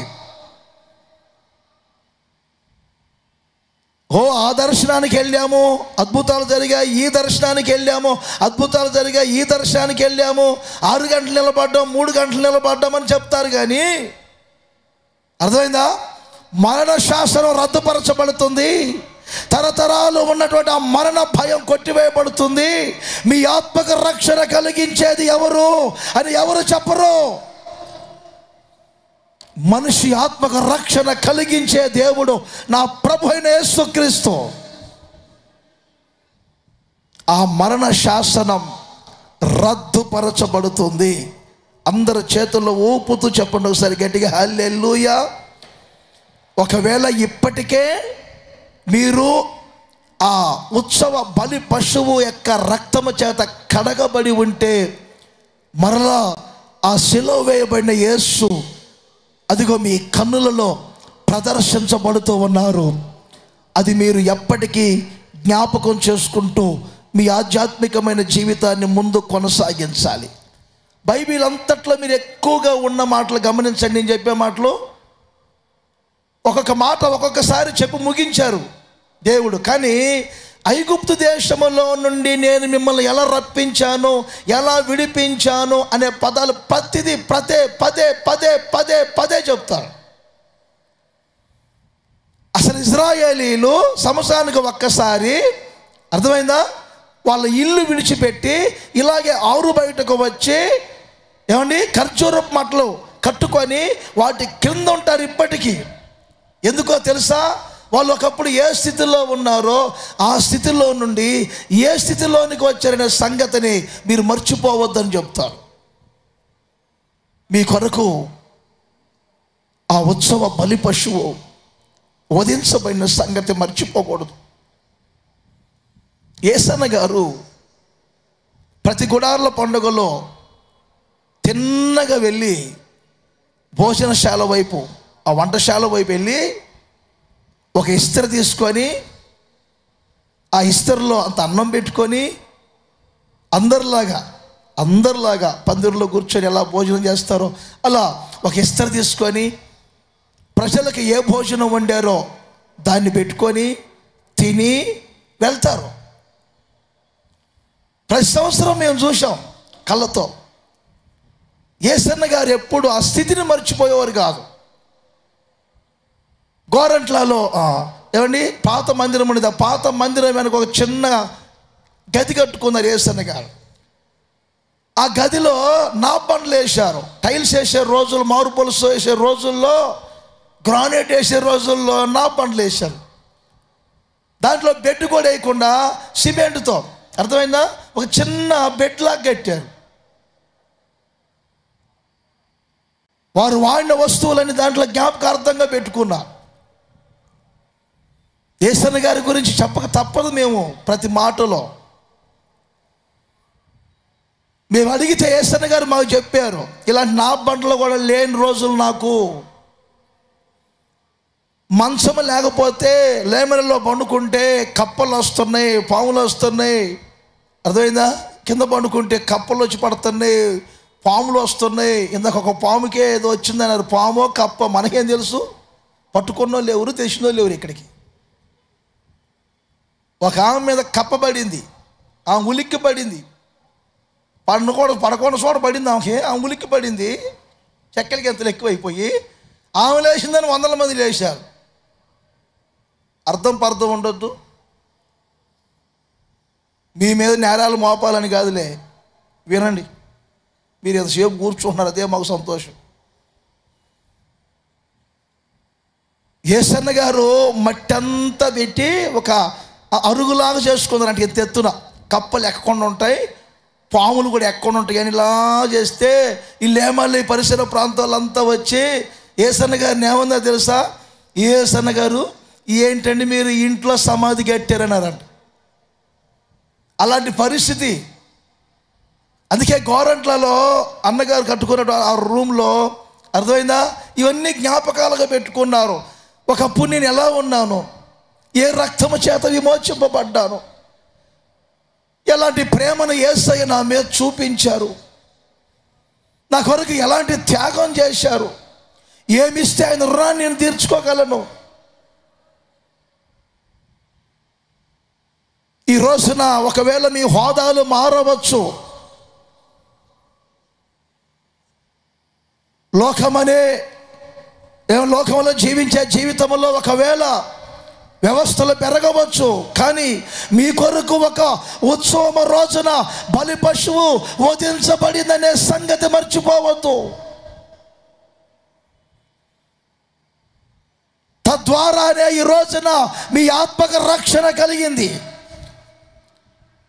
ఆ దర్శనానికి వెళ్ళాము, అద్భుతాలు జరిగాయి. ఈ దర్శనానికి వెళ్ళాము, అద్భుతాలు జరిగాయి. ఈ దర్శనానికి వెళ్ళాము, 6 గంటలు నిలబడ్డాం, 3 గంటలు నిలబడ్డామని చెప్తారు. కానీ అర్థమైందా? మరణ శాసనం రద్దుపరచబడుతుంది. తరతరాలు ఉన్నటువంటి ఆ మరణ భయం కొట్టివేయబడుతుంది. మీ ఆత్మకు రక్షణ కలిగించేది ఎవరు అని ఎవరు చెప్పరు. మనిషి ఆత్మకు రక్షణ కలిగించే దేవుడు నా ప్రభు అయిన యేసుక్రీస్తు. ఆ మరణ శాసనం రద్దుపరచబడుతుంది. అందరు చేతుల్లో ఊపుతూ చెప్పండి ఒకసారి గట్టిగా, హల్లెలూయా. ఒకవేళ ఇప్పటికే మీరు ఆ ఉత్సవ బలి పశువు యొక్క రక్తము చేత కడగబడి ఉంటే, మరలా ఆ శిలువ వేయబడిన యేసు అదిగో మీ కన్నులలో ప్రదర్శించబడుతూ ఉన్నారు. అది మీరు ఎప్పటికీ జ్ఞాపకం చేసుకుంటూ మీ ఆధ్యాత్మికమైన జీవితాన్ని ముందు కొనసాగించాలి. బైబిల్ అంతట్లో మీరు ఎక్కువగా ఉన్న మాటలు గమనించండి. నేను చెప్పే మాటలు ఒక్కొక్క మాట ఒక్కొక్కసారి చెప్పి ముగించారు దేవుడు. కానీ ఐగుప్తు దేశములో నుండి నేను మిమ్మల్ని ఎలా రప్పించాను, ఎలా విడిపించాను అనే పదాలు ప్రతిదీ పదే చెప్తారు. అసలు ఇజ్రాయేలీలు సంవత్సరానికి ఒక్కసారి, అర్థమైందా, వాళ్ళ ఇల్లు విడిచిపెట్టి ఇలాగే ఆరు బయటకు వచ్చి ఏమండి ఖర్జూరపు మట్టలు కట్టుకొని వాటి క్రింద ఉంటారు ఇప్పటికీ. ఎందుకో తెలుసా? వాళ్ళు ఒకప్పుడు ఏ స్థితిలో ఉన్నారో ఆ స్థితిలో నుండి ఏ స్థితిలోనికి వచ్చారనే సంగతిని మీరు మర్చిపోవద్దని చెప్తారు. మీ కొరకు ఆ ఉత్సవ బలి పశువు వధించబడిన సంగతి మర్చిపోకూడదు. యేసన్న గారు ప్రతి గుడార్ల పండుగలో తిన్నగా వెళ్ళి భోజనశాల వైపు, ఆ వంటశాల వైపు వెళ్ళి ఒక ఇస్తరు తీసుకొని ఆ ఇస్తరులో అంత అన్నం పెట్టుకొని అందరిలాగా పందిరిలో కూర్చొని ఎలా భోజనం చేస్తారో అలా ఒక ఇస్తరు తీసుకొని ప్రజలకు ఏ భోజనం వండారో దాన్ని పెట్టుకొని తిని వెళ్తారు. ప్రతి సంవత్సరం మేము చూసాం కళ్ళతో. యేసన్న గారు ఎప్పుడు ఆ స్థితిని మర్చిపోయేవారు కాదు. గోరంట్లలో ఏమండి పాత మందిరం ఉండేది. ఆ పాత మందిరం వెనక ఒక చిన్న గది కట్టుకున్నారు యేసన్న గారు. ఆ గదిలో నాబండ్లు వేశారు, టైల్స్ వేసే రోజులు, మారుపొలుసు వేసే రోజుల్లో, గ్రానైట్ వేసే రోజుల్లో నాబండ్లు వేశారు. దాంట్లో బెడ్ కూడా వేయకుండా సిమెంట్తో, అర్థమైందా, ఒక చిన్న బెడ్ లాగా కట్టారు. వారు వాడిన వస్తువులని దాంట్లో జ్ఞాపకార్థంగా పెట్టుకున్నారు. యేసన్న గారి గురించి చెప్పక తప్పదు. మేము ప్రతి మాటలో మేము అడిగితే యేసన్న గారు మాకు చెప్పారు, ఇలాంటి నా బండ్లు కూడా లేని రోజులు నాకు. మంచం లేకపోతే లేమనలో పండుకుంటే కప్పలు వస్తున్నాయి, పాములు వస్తున్నాయి, అర్థమైందా, కింద పండుకుంటే కప్పలు వచ్చి పడుతున్నాయి, పాములు వస్తున్నాయి. ఇందాక ఒక పాముకే ఏదో వచ్చిందన్నారు. పామో కప్ప మనకేం తెలుసు? పట్టుకున్నో లేవురు, తెచ్చినో లేవురు. ఇక్కడికి ఒక ఆమె మీద కప్పబడింది, ఆమె ఉలిక్కి పడింది. పడకుండా చోట పడింది ఆమెకి. ఆమె ఉలిక్కి పడింది, చెక్కలకి ఎంతలు ఎక్కువైపోయి ఆమె లేచిందని 100 మంది లేచారు. అర్థం పర్థం ఉండొద్దు. మీ మీద నేరాలు మోపాలని కాదులే, వినండి. మీరు ఎంతసేపు కూర్చుంటున్నారు, అదే మాకు సంతోషం. యేసన్న గారు మట్టి అంతా పెట్టి ఒక అరుగులాగా చేసుకున్నారు. అంటే ఎంత ఎత్తున కప్పలు ఎక్కకుండా ఉంటాయి, పాములు కూడా ఎక్కకుండా ఉంటాయి. కానీ ఇలా చేస్తే ఇల్లేమల్లి పరిసర ప్రాంతాలంతా వచ్చి యేసన్న గారిని ఏమన్నా తెలుసా, యేసన్న గారు ఏంటండి మీరు ఇంట్లో సమాధి కట్టారన్నారంట. అలాంటి పరిస్థితి. అందుకే గోరంట్లలో అన్నగారు కట్టుకున్న ఆ రూమ్లో అర్థమైందా, ఇవన్నీ జ్ఞాపకాలుగా పెట్టుకున్నారు. ఒకప్పుడు నేను ఎలా ఉన్నాను, ఏ రక్తము చేత విమోచింపబడ్డాను, ఎలాంటి ప్రేమను యేసయ్య నా మీద చూపించారు, నా కొరకు ఎలాంటి త్యాగం చేశారు, ఏమిస్తే ఆయన రుణాన్ని నేను తీర్చుకోగలను. ఈ రోజున ఒకవేళ మీ హోదాలు మారవచ్చు, లోకంలో జీవించే జీవితంలో ఒకవేళ వ్యవస్థలు పెరగవచ్చు, కానీ మీ కొరకు ఒక ఉత్సవం రోజున బలి పశువు వధించబడిందనే సంగతి మర్చిపోవద్దు. తద్వారానే ఈ రోజున మీ ఆత్మక రక్షణ కలిగింది.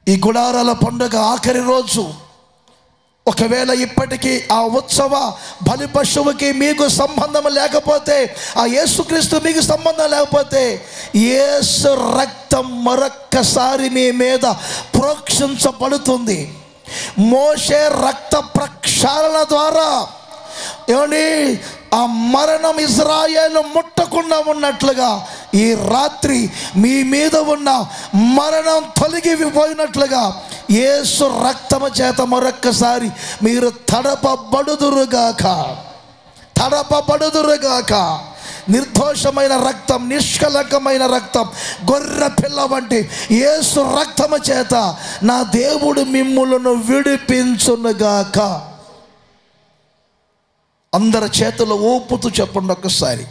ఈ గుడారాల పండుగ ఆఖరి రోజు. ఒకవేళ ఇప్పటికీ ఆ ఉత్సవ బలి పశువుకి మీకు సంబంధం లేకపోతే, ఆ యేసుక్రీస్తు మీకు సంబంధం లేకపోతే, యేసు రక్తం మరొక్కసారి మీ మీద ప్రోక్షించబడుతుంది. మోషే రక్త ప్రక్షాళన ద్వారా ఏమండి ఆ మరణం ఇశ్రాయేలు ముట్టకుండా ఉన్నట్లుగా ఈ రాత్రి మీ మీద ఉన్న మరణం తొలగిపోయినట్లుగా యేసు రక్తము చేత మరొక్కసారి మీరు తడపబడుదురుగాక. నిర్దోషమైన రక్తం, నిష్కలంకమైన రక్తం, గొర్రె పిల్ల వంటి యేసు రక్తము చేత నా దేవుడు మిమ్ములను విడిపించునుగాక. అందరి చేతులు ఊపుతూ చెప్పండి ఒక్కసారి,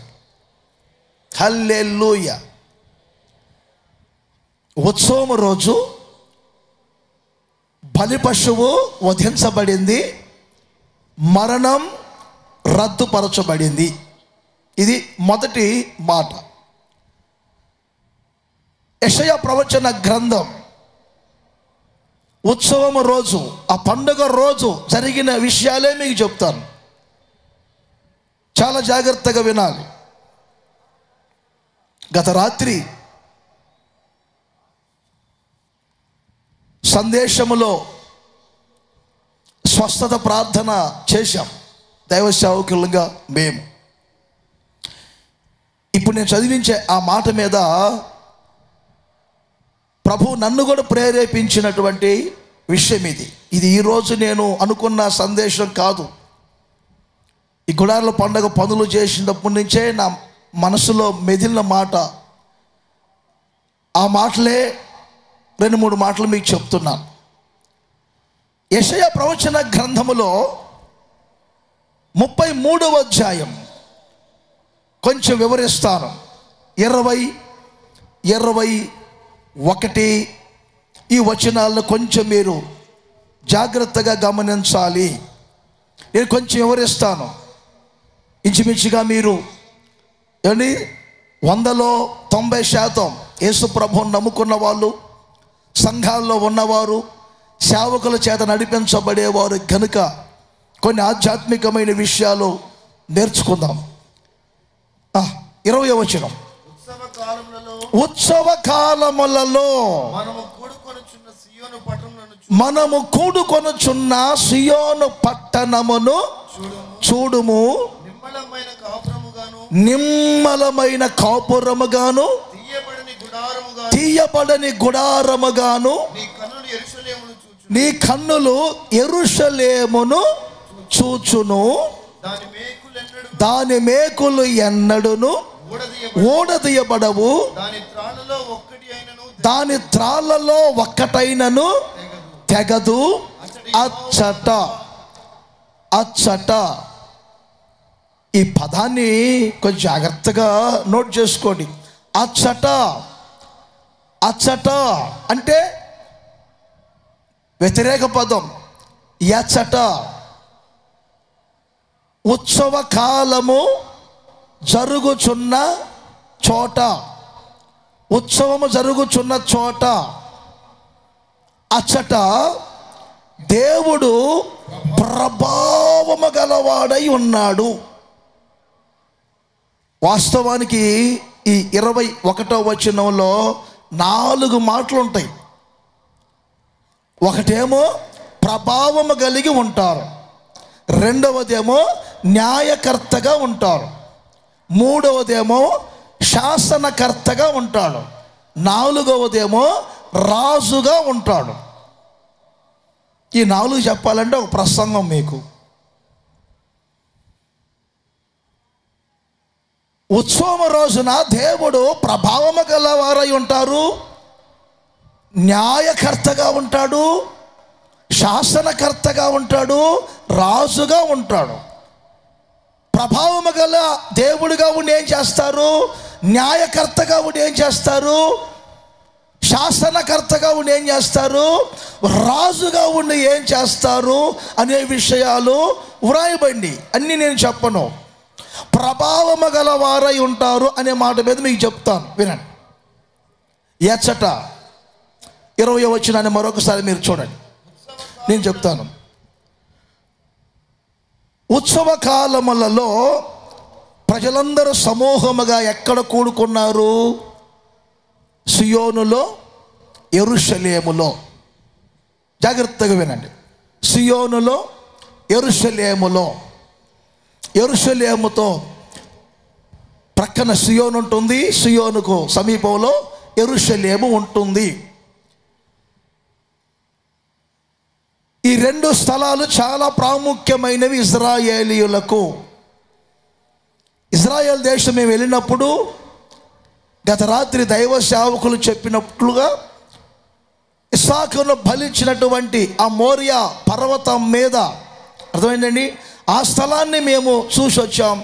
హల్లెలూయా. ఉత్సవం రోజు బలి పశువు వధించబడింది, మరణం రద్దుపరచబడింది. ఇది మొదటి మాట. యెషయా ప్రవచన గ్రంథం ఉత్సవం రోజు, ఆ పండుగ రోజు జరిగిన విషయాలే మీకు చెప్తాను. చాలా జాగ్రత్తగా వినాలి. గత రాత్రి సందేశములో స్వస్థత ప్రార్థన చేశాం దైవ సేవకులుగా మేము. ఇప్పుడు నేను చదివించే ఆ మాట మీద ప్రభు నన్ను కూడా ప్రేరేపించినటువంటి విషయం ఇది. ఇది ఈరోజు నేను అనుకున్న సందేశం కాదు. ఈ గుడారాల పండుగ పనులు చేసినప్పటి నుంచే నా మనసులో మెదిలిన మాట. ఆ మాటలే 2-3 మాటలు మీకు చెప్తున్నాను. యెషయా ప్రవచన గ్రంథములో 33వ అధ్యాయం కొంచెం వివరిస్తాను. 20, 21 ఈ వచనాలను కొంచెం మీరు జాగ్రత్తగా గమనించాలి. నేను కొంచెం వివరిస్తాను. ఇంచుమించుగా మీరు ఏమండి 100లో 90% యేసు ప్రభువును నమ్ముకున్న వాళ్ళు, సంఘాల్లో ఉన్నవారు, సేవకుల చేత నడిపించబడేవారు కనుక కొన్ని ఆధ్యాత్మికమైన విషయాలు నేర్చుకుందాం. 20వ వచనం, ఉత్సవ కాలములలో మనము కూడుకొనుచున్న సియోను పట్టణమును చూడుము, నిమ్మలమైన కాపురముగాను తీయబడని గుడారముగాను నీ కన్నులు యెరూషలేమును చూచును, దాని మేకులు ఎన్నడును ఊడదీయబడవు, దాని త్రాళ్ళలో ఒక్కటైనను తెగదు, అచ్చట. అచ్చట ఈ పదాన్ని కొంచెం జాగ్రత్తగా నోట్ చేసుకోండి. అచ్చట. అచ్చట అంటే వ్యతిరేక పదం. ఎచ్చట ఉత్సవ కాలము జరుగుచున్న చోట. ఉత్సవము జరుగుచున్న చోట అచ్చట దేవుడు ప్రభావము గలవాడై ఉన్నాడు. వాస్తవానికి ఈ 21వ వచనంలో 4 మాటలు ఉంటాయి. ఒకటేమో ప్రభావము కలిగి ఉంటారు, రెండవదేమో న్యాయకర్తగా ఉంటారు, మూడవదేమో శాసనకర్తగా ఉంటాడు, నాలుగవదేమో రాజుగా ఉంటాడు. ఈ 4 చెప్పాలంటే ఒక ప్రసంగం మీకు. ఉత్సవం రోజున దేవుడు ప్రభావము గలవారై ఉంటారు, న్యాయకర్తగా ఉంటాడు, శాసనకర్తగా ఉంటాడు, రాజుగా ఉంటాడు. ప్రభావము గల దేవుడిగా ఉండి ఏం చేస్తారు? న్యాయకర్తగా ఉండి ఏం చేస్తారు? శాసనకర్తగా ఉండి ఏం చేస్తారు? రాజుగా ఉండి ఏం చేస్తారు అనే విషయాలు వ్రాయబండి. అన్నీ నేను చెప్పను. ప్రభావము గల వారై ఉంటారు అనే మాట మీద మీకు చెప్తాను, వినండి. ఎచ్చట 20వ వచనాన్ని మరొకసారి మీరు చూడండి, నేను చెప్తాను. ఉత్సవ కాలములలో ప్రజలందరూ సమూహముగా ఎక్కడ కూడుకున్నారు? సియోనులో, యెరూషలేములో. జాగ్రత్తగా వినండి. సియోనులో, యెరూషలేములో. యెరూషలేముతో ప్రక్కన సియోను ఉంటుంది, సియోనుకు సమీపంలో యెరూషలేము ఉంటుంది. ఈ 2 స్థలాలు చాలా ప్రాముఖ్యమైనవి ఇజ్రాయేలీయులకు. ఇజ్రాయేల్ దేశం మేము వెళ్ళినప్పుడు గత రాత్రి దైవ సేవకులు చెప్పినట్లుగా ఇస్సాకును బలిచ్చినటువంటి ఆ మోరియా పర్వతం మీద, అర్థమైందండి, ఆ స్థలాన్ని మేము చూసి వచ్చాం.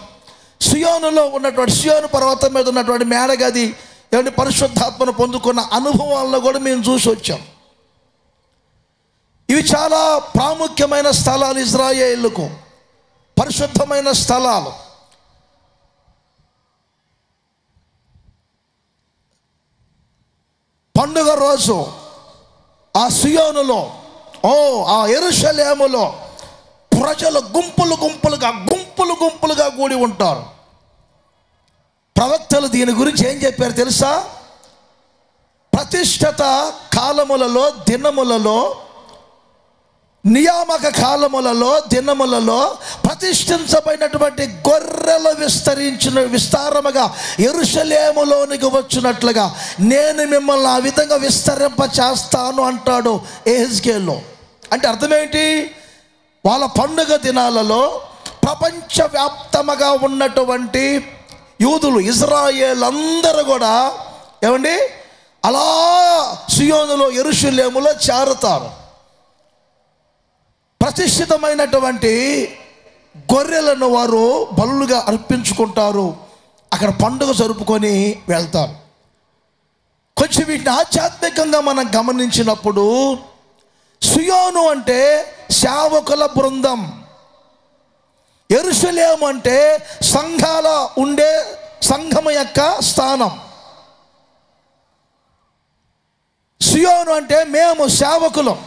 సియోనులో ఉన్నటువంటి, సియోను పర్వతం మీద ఉన్నటువంటి మేడగది ఏమంటే పరిశుద్ధాత్మను పొందుకున్న అనుభవాలను కూడా మేము చూసి వచ్చాం. ఇవి చాలా ప్రాముఖ్యమైన స్థలాలు, ఇజ్రాయేలుకు పరిశుద్ధమైన స్థలాలు. పండుగ రోజు ఆ సియోనులో, ఆ యెరూషలేములో ప్రజలు గుంపులు గుంపులుగా కూడి ఉంటారు. ప్రవక్తలు దీని గురించి ఏం చెప్పారు తెలుసా? ప్రతిష్ఠిత కాలములలో, దినములలో, నియామక కాలములలో, దినములలో ప్రతిష్ఠించబడినటువంటి గొర్రెలు విస్తారముగా యెరూషలేములోనికి వచ్చినట్లుగా నేను మిమ్మల్ని ఆ విధంగా విస్తరింప చేస్తాను అంటాడు యెహెజ్కేలులో. అంటే అర్థమేంటి? వాళ్ళ పండుగ దినాలలో ప్రపంచవ్యాప్తముగా ఉన్నటువంటి యూదులు, ఇజ్రాయేల్ అందరూ కూడా ఏమండి అలా సియోనులో, యెరూషలేములో చేరుతారు. ప్రతిష్ఠితమైనటువంటి గొర్రెలను వారు బలులుగా అర్పించుకుంటారు, అక్కడ పండుగ జరుపుకొని వెళ్తారు. కొంచెం వీటిని ఆధ్యాత్మికంగా మనం గమనించినప్పుడు సియోను అంటే సేవకుల బృందం, యెరూషలేము అంటే సంఘాల ఉండే సంఘము యొక్క స్థానం. సియోను అంటే మేము సేవకులం,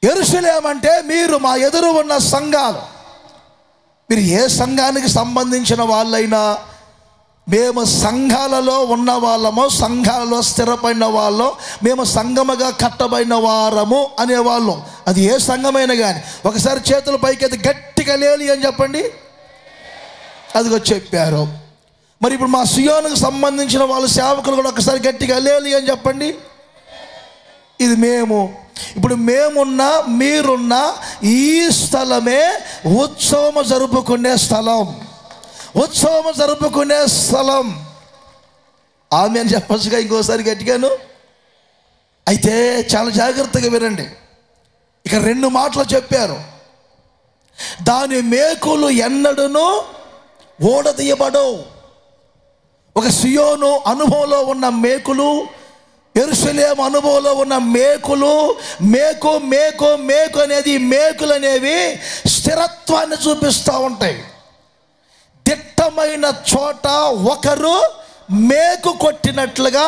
యెరూషలేము అంటే మీరు మా ఎదురు ఉన్న సంఘాలు. మీరు ఏ సంఘానికి సంబంధించిన వాళ్ళైనా, మేము సంఘాలలో ఉన్న వాళ్ళము, సంఘాలలో స్థిరపడిన వాళ్ళం, మేము సంఘముగా కట్టబడిన వారము అనేవాళ్ళు. అది ఏ సంఘమైనా కానీ ఒకసారి చేతుల పైకి గట్టిగా లేలి అని చెప్పండి. అదిగో చెప్పారు. మరి ఇప్పుడు మా సియోనుకు సంబంధించిన వాళ్ళు సేవకులు కూడా ఒకసారి గట్టిగా లేలి అని చెప్పండి. ఇది మేము. ఇప్పుడు మేమున్న, మీరున్న ఈ స్థలమే ఉత్సవము జరుపుకునే స్థలం, ఉత్సవము జరుపుకునే స్థలం. ఆమె అని చెప్పచ్చుగా ఇంకోసారి గట్టిగాను. అయితే చాలా జాగ్రత్తగా వినండి. ఇక 2 మాటలు చెప్పారు. దాని మేకులు ఎన్నడూను ఓడదీయబడవు. ఒక సియోను అనుభవంలో ఉన్న మేకులు, యెరూషలేము అనుభవంలో ఉన్న మేకులు, మేకు మేకు మేకు అనేది, మేకులు అనేవి స్థిరత్వాన్ని చూపిస్తూ ఉంటాయి. దిట్టమైన చోట ఒకరు మేకు కొట్టినట్లుగా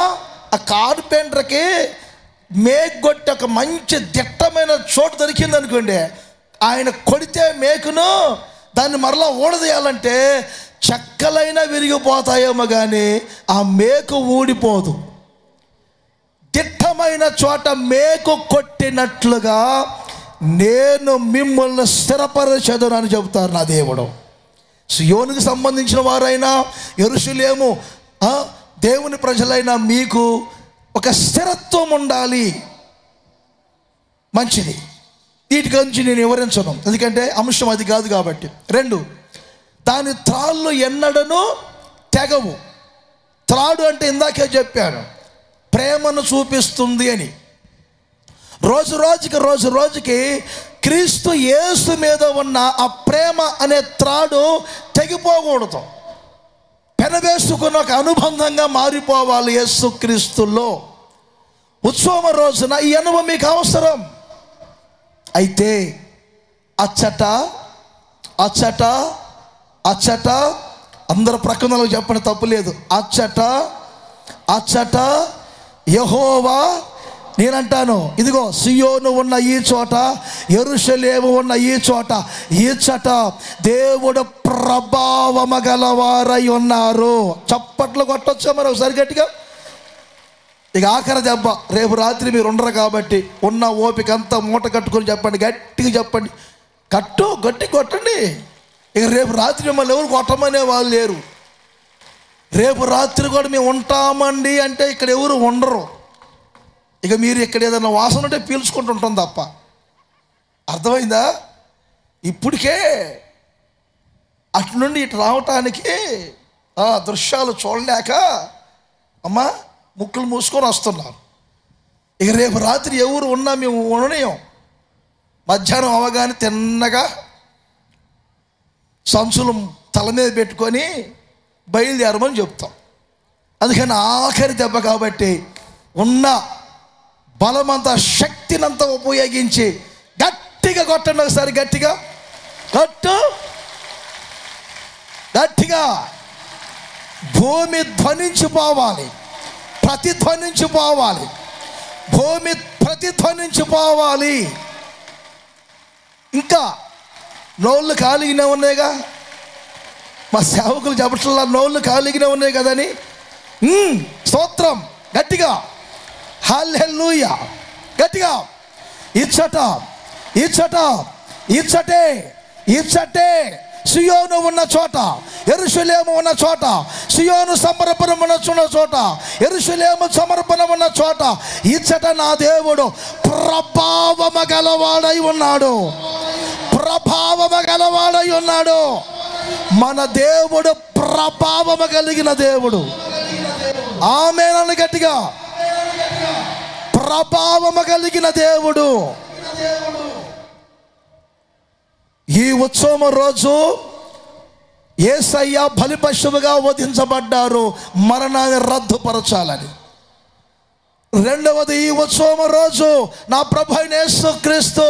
ఆ కార్పెంటర్కి మేకు కొట్టి ఒక మంచి దిట్టమైన చోటు దొరికింది అనుకోండి, ఆయన కొడితే మేకును దాన్ని మరలా ఊడదీయాలంటే చెక్కలైనా విరిగిపోతాయేమో కానీ ఆ మేకు ఊడిపోదు. దిట్టమైన చోట మేకు కొట్టినట్లుగా నేను మిమ్మల్ని స్థిరపరచెదను అని చెబుతారు నా దేవుడు. సియోనుకు సంబంధించిన వారైనా, యెరూషలేము దేవుని ప్రజలైనా మీకు ఒక స్థిరత్వం ఉండాలి. మంచిది. వీటి గురించి నేను వివరించను, ఎందుకంటే అంశం అది కాదు కాబట్టి. 2, దాని త్రాళ్ళు ఎన్నడను తెగవు. త్రాడు అంటే ఇందాకే చెప్పాను, ప్రేమను చూపిస్తుంది అని. రోజు రోజుకి క్రీస్తు యేసు మీద ఉన్న ఆ ప్రేమ అనే త్రాడు తెగిపోకూడదు. పెనవేసుకున్న ఒక అనుబంధంగా మారిపోవాలి యేసు క్రీస్తులో. ఉత్సవం రోజున ఈ అనుభవం మీకు అవసరం. అయితే అచ్చట అచ్చట అచ్చట అందరు ప్రక్కనలో చెప్పండి, తప్పులేదు. అచ్చట అచ్చట యెహోవా, నేనంటాను, ఇదిగో సియోను ఉన్న ఈ చోట, యెరూషలేము ఉన్న ఈ చోట, ఈచట దేవుడు ప్రభావము గలవారై ఉన్నారు. చప్పట్లు కొట్టొచ్చా మరి ఒకసారి గట్టిగా? ఇక ఆఖరి దెబ్బ, రేపు రాత్రి మీరు ఉండరు కాబట్టి ఉన్న ఓపిక అంతా మూట కట్టుకొని చెప్పండి, గట్టిగా చెప్పండి, గట్టి కొట్టండి. ఇక రేపు రాత్రి మిమ్మల్ని ఎవరు కొట్టమనే వాళ్ళు లేరు. రేపు రాత్రి కూడా మేము ఉంటామండి అంటే ఇక్కడ ఎవరు ఉండరు. ఇక మీరు ఇక్కడ ఏదైనా వాసన ఉంటే పీల్చుకుంటుంటాం తప్ప. అర్థమైందా? ఇప్పటికే అటు నుండి ఇటు రావటానికి దృశ్యాలు చూడలేక అమ్మా ముక్కులు మూసుకొని వస్తున్నారు. ఇక రేపు రాత్రి ఎవరు ఉన్నా మేము ఉండలేం. మధ్యాహ్నం అవగానే తిన్నగా సంచులు తల మీద పెట్టుకొని బయలుదేరమని చెప్తాం. అందుకని ఆఖరి దెబ్బ కాబట్టి ఉన్న బలమంతా, శక్తినంతా ఉపయోగించి గట్టిగా కొట్టండి ఒకసారి. గట్టిగా కొట్టు, గట్టిగా. భూమి ధ్వనించిపోవాలి, ప్రతిధ్వనించిపోవాలి, భూమి ప్రతిధ్వనించిపోవాలి. ఇంకా నోళ్ళు ఖాళీగానే ఉన్నాయిగా, మా సేవకులు చెప్పట్లా నోళ్ళు ఖాళీగానే ఉన్నాయి కదని. స్తోత్రం. గట్టిగా హల్లెలూయా. గట్టిగా ఇచ్చట ఇచ్చట ఇచ్చటే ఇచ్చటే సియోను ఉన్న చోట, యెరూషలేము ఉన్న చోట, సియోను సమర్పణ ఉన్న చోట, యెరూషలేము సమర్పణ ఉన్న చోట, ఇచ్చట నా దేవుడు ప్రభావము గలవాడై ఉన్నాడు. ప్రభావము గలవాడై ఉన్నాడు. మన దేవుడు ప్రభావము కలిగిన దేవుడు. ఆమేన్ గట్టిగా. ప్రభావము కలిగిన దేవుడు. ఈ ఉత్సవం రోజు యేసయ్య బలిపశువుగా వధించబడ్డారు మరణాన్ని రద్దుపరచాలని. రెండవది, ఈ ఉత్సవం రోజు నా ప్రభు అయిన యేసుక్రీస్తు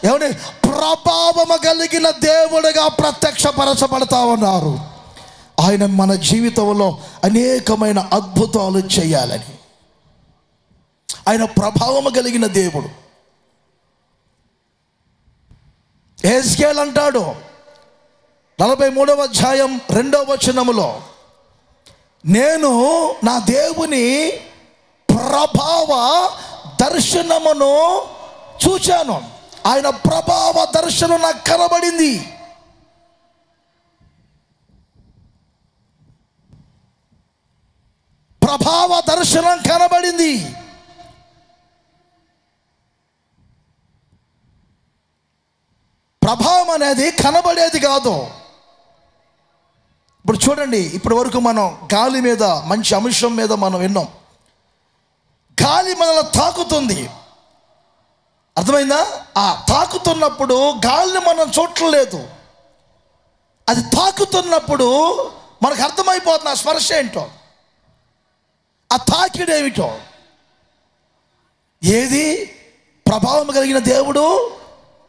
ఏమని ప్రభావము కలిగిన దేవుడిగా ప్రత్యక్షపరచబడతా ఉన్నారు. ఆయన మన జీవితంలో అనేకమైన అద్భుతాలు చేయాలని. ఆయన ప్రభావము కలిగిన దేవుడు. హెజ్కేల్ అంటాడు 43వ అధ్యాయం 2వ వచనములో, నేను నా దేవుని ప్రభావ దర్శనమును చూచాను. ఆయన ప్రభావ దర్శనం నాకు కనబడింది. ప్రభావ దర్శనం కనబడింది. ప్రభావం అనేది కనబడేది కాదు. ఇప్పుడు చూడండి, ఇప్పటి వరకు మనం గాలి మీద, మంచి అంశం మీద మనం విన్నాం. గాలి మనల్ని తాకుతుంది. అర్థమైందా? ఆ తాకుతున్నప్పుడు గాలిని మనం చూడలేదు. అది తాకుతున్నప్పుడు మనకు అర్థమైపోతుంది ఆ స్పర్శ ఏంటో, ఆ తాకిడేమిటో. ఏది ప్రభావం కలిగిన దేవుడు?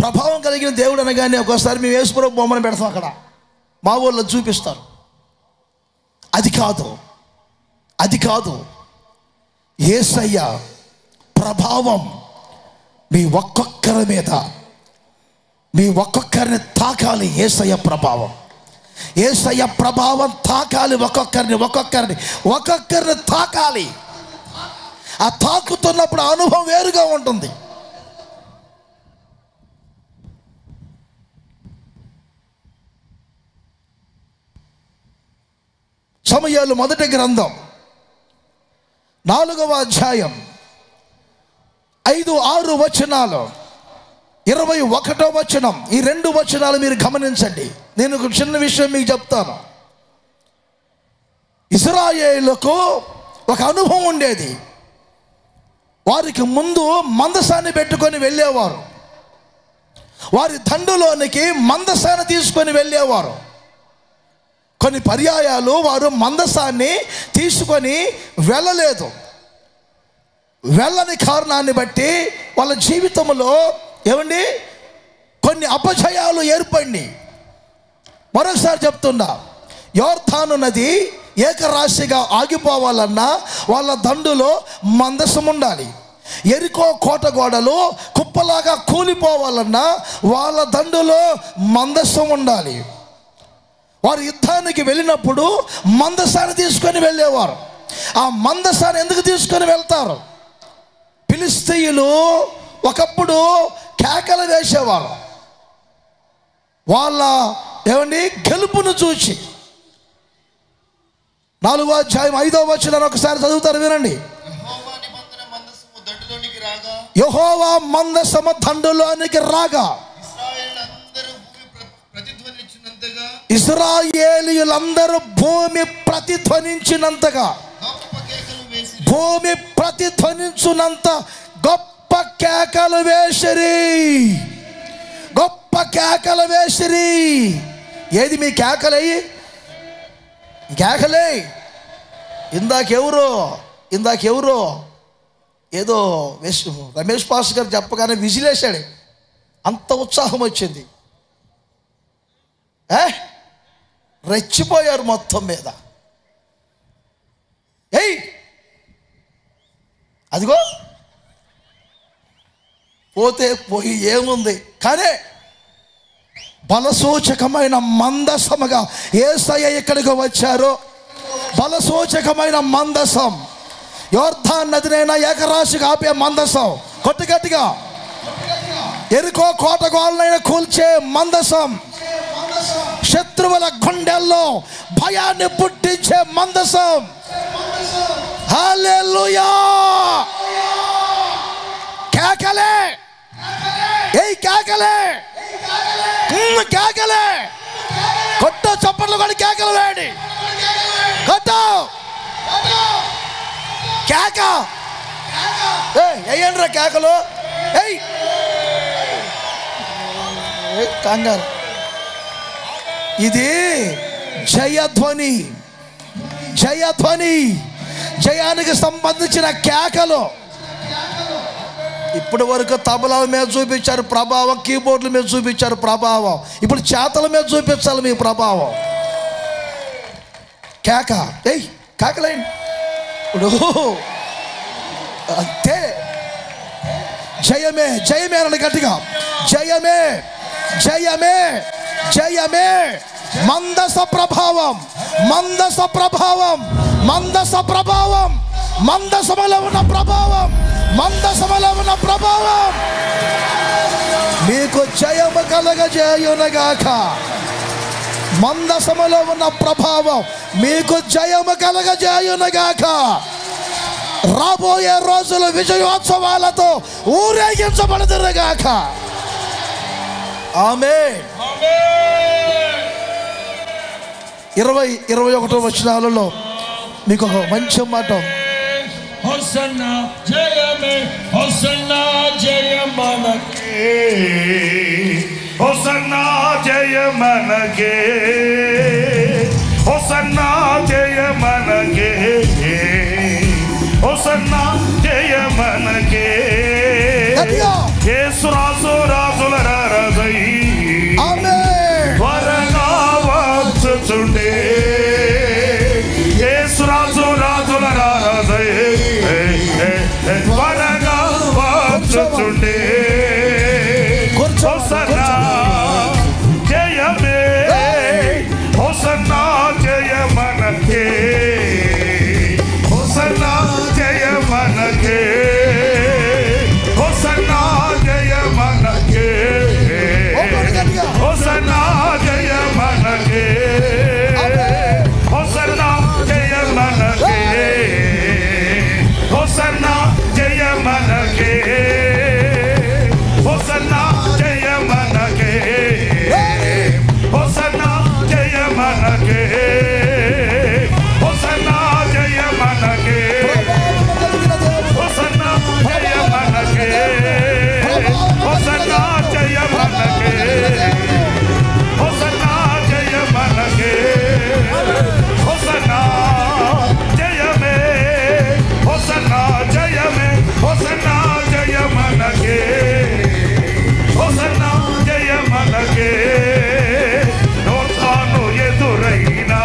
ప్రభావం కలిగిన దేవుడు అనగానే ఒక్కోసారి మేము యేసుప్రభు బొమ్మను పెడతాం, అక్కడ మా ఊళ్ళో చూపిస్తారు. అది కాదు, అది కాదు. యేసయ్య ప్రభావం మీ ఒక్కొక్కరి మీద, మీ ఒక్కొక్కరిని తాకాలి. యేసయ్య ప్రభావం, యేసయ్య ప్రభావం తాకాలి. ఒక్కొక్కరిని తాకాలి. ఆ తాకుతున్నప్పుడు అనుభవం వేరుగా ఉంటుంది. సమూయేలు మొదటి గ్రంథం 4వ అధ్యాయం 5-6 వచనాలు, 21వ వచనం, ఈ 2 వచనాలు మీరు గమనించండి. నేను ఒక చిన్న విషయం మీకు చెప్తాను. ఇశ్రాయేలుకు ఒక అనుభవం ఉండేది. వారికి ముందు మందసాన్ని పెట్టుకొని వెళ్ళేవారు. వారి దండులోనికి మందసాన్ని తీసుకొని వెళ్ళేవారు. కొన్ని పర్యాయాలు వారు మందసాన్ని తీసుకొని వెళ్ళలేదు. వెళ్ళని కారణాన్ని బట్టి వాళ్ళ జీవితంలో ఏమండి కొన్ని అపజయాలు ఏర్పడి, మరొకసారి చెప్తున్నా, యోర్దాను నది ఏకరాశిగా ఆగిపోవాలన్నా వాళ్ళ దండులో మందసం ఉండాలి. ఎరికో కోట గోడలు కుప్పలాగా కూలిపోవాలన్నా వాళ్ళ దండులో మందసం ఉండాలి. వారు యుద్ధానికి వెళ్ళినప్పుడు మందసాన్ని తీసుకొని వెళ్ళేవారు. ఆ మందసాన్ని ఎందుకు తీసుకొని వెళ్తారు? ఫిలిష్తీయులు ఒకప్పుడు కేకలు వేసేవారు. వాళ్ళ ఏమండి గెలుపును చూచి. 4వ అధ్యాయం 5వ వచనం ఒకసారి చదువుతారు, వినండి. యెహోవా మందసము దండులోనికి రాగా ఇశ్రాయేలీయులందరూ భూమి ప్రతిధ్వనించినంతగా, భూమి ప్రతిధ్వనించునంత గొప్ప కేకలు వేసిరి, గొప్ప కేకలు వేసిరి. ఏది మీ కేకలయ్యి? కేకలే. ఇందాకెవరో ఏదో రమేష్ పాస్ గారు చెప్పగానే విజిలేశాడు. అంత ఉత్సాహం వచ్చింది. రెచ్చిపోయారు మొత్తం మీద. అదిగో పోతే పోయి ఏముంది, కానీ బలసూచకమైన మందసముగా యేసయ్య ఇక్కడికి వచ్చారు. బలసూచకమైన మందసం, యోర్దాను నదినైనా ఏకరాశిగా ఆపే మందసం, గట్టిగా ఎరికో కోట గోడలైనా కూల్చే మందసం, శత్రువుల గుండెల్లో భయాన్ని పుట్టించే మందసం. హల్లెలూయా! కేకలే, కేకలే, కేకలే. కొట్టు చప్పట్లు కూడా కేకలు వేయండి. కొట్టు కేక, వేయండి కేకలు. కంగారు. ఇది జయధ్వని, జయధ్వని, జయానికి సంబంధించిన కేకలు. ఇప్పటి వరకు తబలాల మీద చూపించారు ప్రభావం, కీబోర్డుల మీద చూపించారు ప్రభావం. ఇప్పుడు చేతల మీద చూపించాలి మీ ప్రభావం. కేక, కేకలేండి. ఇప్పుడు అంతే. జయమే, జయమే అనండి గట్టిగా. జయమే, జయమే, జయమే. మందస ప్రభావం, మందస ప్రభావం, మందస ప్రభావం, మందసములో ఉన్న ప్రభావం, మందసములో ఉన్న ప్రభావం మీకు జయము కలగజేయునుగాక. మందసములో ఉన్న ప్రభావం మీకు జయము కలగజేయునుగాక. రాబోయే రోజులు విజయోత్సవాలతో ఊరేగించబడుదురుగాక. ఆమేన్. 20-21 వచనాలలో మీకు ఒక మంచి మాట. హోసన్నా జయమే, హోసన్నా జయ మనకే, హోసన్నా జయ మనకే, హోసన్నా జయ మనకే, హోసన్నా జయ మనకే. యేసు రాజు రాజుల రాజై త్వరగా వచ్చుచుండే, యేసు రాజు రాజుల రాజై త్వరగా వచ్చుచుండే. హోసన్నా జయమే, హోసన్నా జయ మనకే, హోసన్నా జయ మనకే, హోసన్నా జయ మనకే, హోసన్నా జయ మనకే, హోసన్నా జయ మనకే, హోసన్నా జయ మనకే, హోసన్నా జయ మనకే, హోసన్నా జయ మనకే, హోసన్నా జయ మనకే, హోసన్నా జయ మనకే, హోసన్నా జయ మనకే, హోసన్నా జయ మనకే, హోసన్నా జయమే, హోసన్నా జయమే, హోసన్నా జయ మనకే, హోసన్నా జయ మనకే. యోర్దాను ఎదురైనా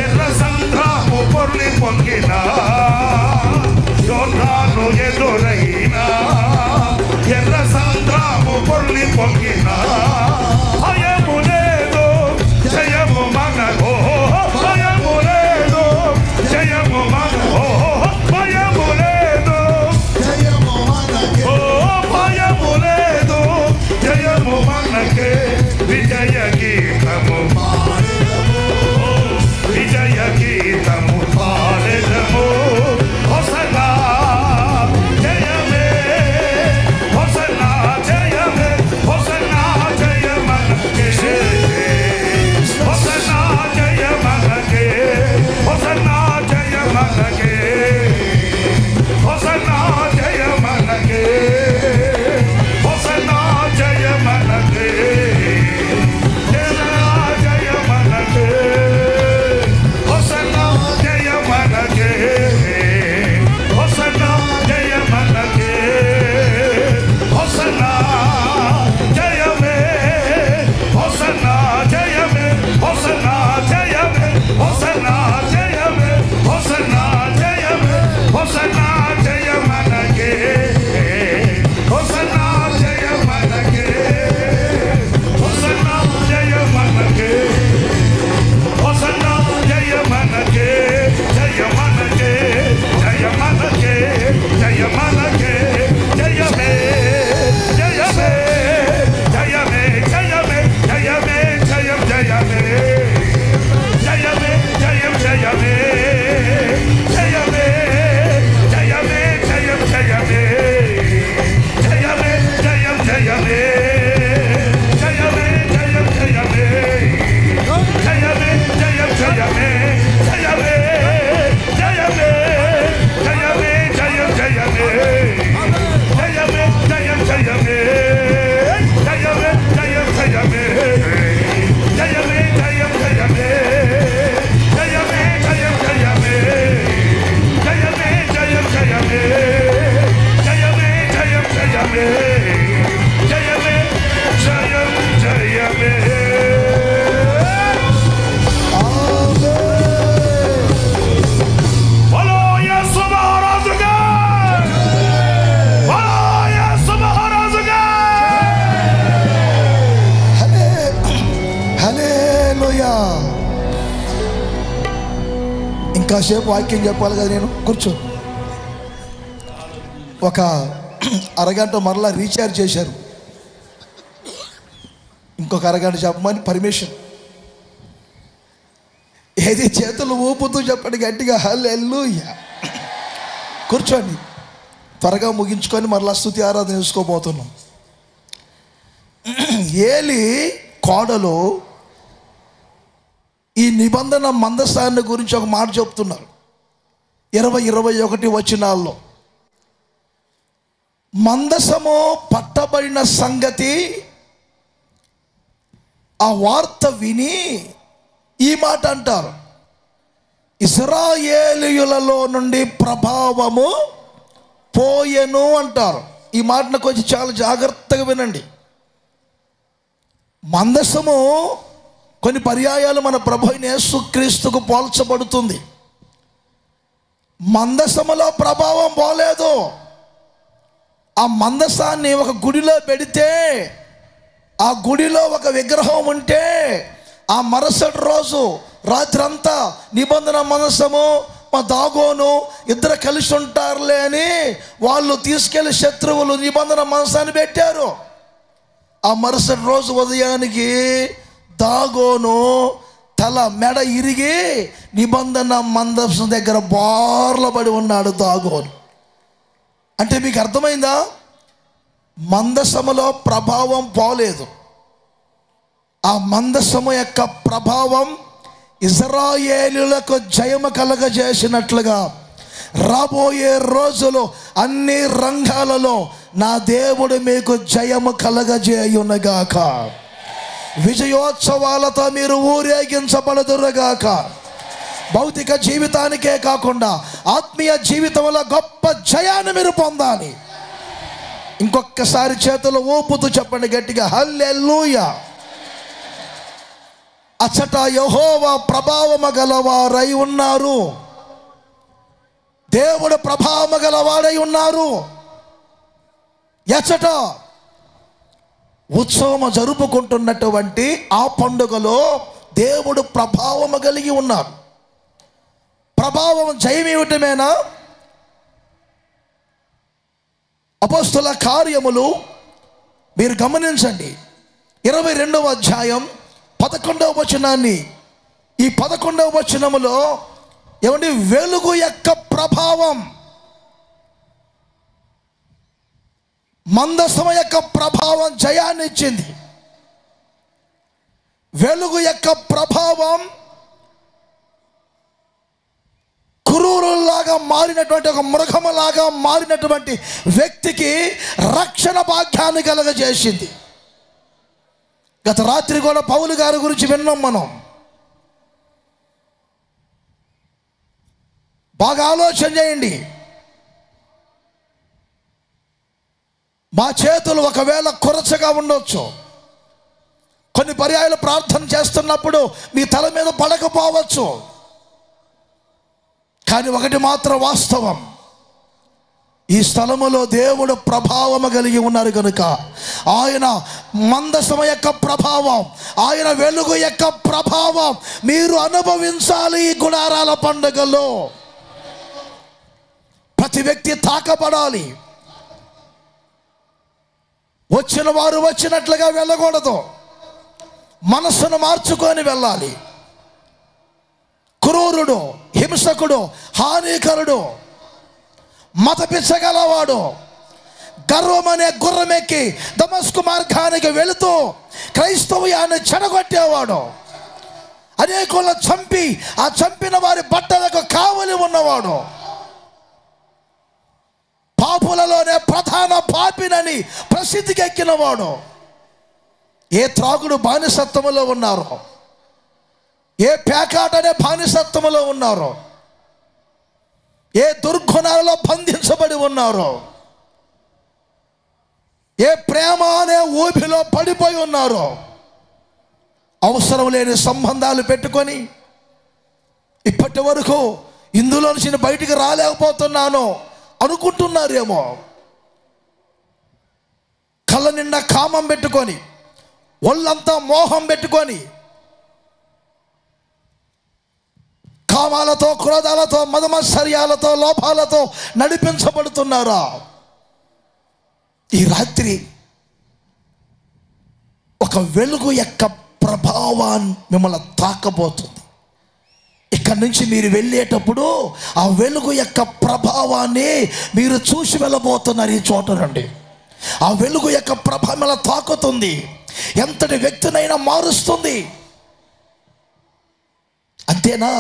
ఎర్ర సంద్రము పొర్లి పొంగినా, యోర్దాను ఎదురైనా ఎర్ర సంద్రము పొర్లి పొంగినా, భయము లేదు జయము మనకు, భయము లేదు జయము మనకు, భయము లేదు, ఓ భయము లేదు జయము మనకే. విజయ గీతము విజయ గీతము పాడెదము, హోసన్నా జయమే, హోసన్నా జయమే, హోసన్నా జయ మనకే, హోసన్నా జయ మనకే, హోసన్నా జయ మనకే, హోసన్నా జయ మనకే, హోసన్నా జయ మనకే, జయ మనకే, హోసన్నా జయ మనకే, హోసన్నా జయ మనకే, హోసన్నా జయమే, హోసన్నా జయమే, హోసన్నా జయమే, హోసన్నా జయమే, హోసన్నా జయమే, హోసన్నా జయ మనకే, హోసన్నా జయ మనకే, హోసన్నా జయ మనకే, హోసన్నా జయ మనకే, జయ మనకే, జయ మనకే, జయ మనకే, జయమే, జయమే, జయమే, జయమే, జయమే, జయం జయమే, జయమే, జయం జయమే, జయమే, జయమే, జయం జయమే, జయమే, జయం జయమే, జయమే, జయం జయమే, జయమే, జయం జయమే, జయమే, జయమే, జయమే, జయం జయమే, జయమే, జయం జయమే, జయమే, జయం జయమే, జయమే, జయం జయమే, జయమే, జయం జయమే, జయమే, జయం జయమే, జయమే, జయం జయమే, జయమే, జయం జయమే. బలో యేసు మహారాజుగా, బలో యేసు మహారాజుగా. హల్లెలూయా. ఇంకాసేపు వాక్యం చెప్పాలి కదా, నేను కూర్చో. ఒక అరగంట మరలా రీఛార్జ్ చేశారు, ఇంకొక అరగంట చెప్పమని పర్మిషన్. ఏది చేతులు ఊపుతూ చెప్పండి గట్టిగా హల్లెలూయా. కూర్చోండి, త్వరగా ముగించుకొని మరలా స్తుతి ఆరాధన చేసుకోబోతున్నాం. ఏలి కోడలు ఈ నిబంధన మందస్థాన్ని గురించి ఒక మాట చెప్తున్నారు. 20-21 వచనాల్లో మందసము పట్టబడిన సంగతి ఆ వార్త విని ఈ మాట అంటారు, ఇశ్రాయేలీయులలో నుండి ప్రభావము పోయెను అంటారు. ఈ మాటను కొంచెం చాలా జాగ్రత్తగా వినండి. మందసము కొన్ని పర్యాయాలు మన ప్రభు అయిన యేసుక్రీస్తుకు పోల్చబడుతుంది. మందసములో ప్రభావం పోలేదు. ఆ మందసాన్ని ఒక గుడిలో పెడితే, ఆ గుడిలో ఒక విగ్రహం ఉంటే, ఆ మరుసటి రోజు రాత్రంతా నిబంధన మందసము మా దాగోను ఇద్దరు కలిసి ఉంటారులే అని వాళ్ళు తీసుకెళ్లి శత్రువులు నిబంధన మందసాన్ని పెట్టారు. ఆ మరుసటి రోజు ఉదయానికి దాగోను తల మెడ ఇరిగి నిబంధన మందసం దగ్గర బోర్లబడి ఉన్నాడు దాగోను. అంటే మీకు అర్థమైందా? మందసములో ప్రభావం పోలేదు. ఆ మందసము యొక్క ప్రభావం ఇశ్రాయేలులకు జయము కలగజేసినట్లుగా రాబోయే రోజులు అన్ని రంగాలలో నా దేవుడు మీకు జయము కలగజేయునుగాక. విజయోత్సవాలతో మీరు ఊరేగించబడుదురుగాక. భౌతిక జీవితానికే కాకుండా ఆత్మీయ జీవితంలో గొప్ప జయాన్ని మీరు పొందాలి. ఇంకొకసారి చేతులు ఊపుతూ చెప్పండి గట్టిగా, హల్లెలూయా. అచ్చట యెహోవా ప్రభావము గలవారై ఉన్నారు. దేవుడు ప్రభావము గలవాడై ఉన్నారు. ఎచ్చట ఉత్సవము జరుపుకుంటున్నటువంటి ఆ పండుగలో దేవుడు ప్రభావము కలిగి ఉన్నారు. ప్రభావం జయమివ్వటమేనా? అపోస్తుల కార్యములు మీరు గమనించండి, 22వ అధ్యాయం 11వ వచనాన్ని. ఈ 11వ వచనములో ఏమండి, వెలుగు యొక్క ప్రభావం, మందసం యొక్క ప్రభావం జయాన్ని ఇచ్చింది. వెలుగు యొక్క ప్రభావం క్రూరులాగా మారినటువంటి ఒక మృగములాగా మారినటువంటి వ్యక్తికి రక్షణ భాగ్యాన్ని కలగజేసింది. గత రాత్రి కూడా పౌలు గారి గురించి విన్నాం మనం. బాగా ఆలోచన చేయండి. మా చేతులు ఒకవేళ కొరచగా ఉండొచ్చు. కొన్ని పర్యాయాలు ప్రార్థన చేస్తున్నప్పుడు మీ తల మీద పడకపోవచ్చు. కానీ ఒకటి మాత్రం వాస్తవం, ఈ స్థలములో దేవుడు ప్రభావము కలిగి ఉన్నారు కనుక ఆయన మందసము యొక్క ప్రభావం, ఆయన వెలుగు యొక్క ప్రభావం మీరు అనుభవించాలి. ఈ గుడారాల పండుగలో ప్రతి వ్యక్తి తాకబడాలి. వచ్చిన వారు వచ్చినట్లుగా వెళ్ళకూడదు. మనస్సును మార్చుకొని వెళ్ళాలి. క్రూరుడు, హింసకుడు, హానికరుడు, మత పిచ్చగలవాడు, గర్వమనే గుర్రమెక్కి దమస్కు మార్గానికి వెళుతూ క్రైస్తవ్యాన్ని చెడగొట్టేవాడు, అనేకులను చంపి ఆ చంపిన వారి బట్టలకు కావలి ఉన్నవాడు, పాపులలోనే ప్రధాన పాపినని ప్రసిద్ధికి ఎక్కినవాడు, ఏ త్రాగుడు బానిసత్వములో ఉన్నారో, ఏ పేకాటనే బానిసత్వములో ఉన్నారో, ఏ దుర్గుణాలలో బంధించబడి ఉన్నారో, ఏ ప్రేమ అనే ఊబిలో పడిపోయి ఉన్నారో, అవసరం లేని సంబంధాలు పెట్టుకొని ఇప్పటి వరకు ఇందులో నుంచి బయటికి రాలేకపోతున్నాను అనుకుంటున్నారేమో. కళ్ళ నిండా కామం పెట్టుకొని, ఒళ్ళంతా మోహం పెట్టుకొని, కామాలతో, క్రోధాలతో, మదమత్సర్యాలతో, లోపాలతో నడిపించబడుతున్నారా? ఈ రాత్రి ఒక వెలుగు యొక్క ప్రభావాన్ని మిమ్మల్ని తాకబోతుంది. ఇక్కడి నుంచి మీరు వెళ్ళేటప్పుడు ఆ వెలుగు యొక్క ప్రభావాన్ని మీరు చూసి వెళ్ళబోతున్నారు. ఈ చోట రండి. ఆ వెలుగు యొక్క ప్రభావం ఇలా తాకుతుంది, ఎంతటి వ్యక్తినైనా మారుస్తుంది. అంతేనా?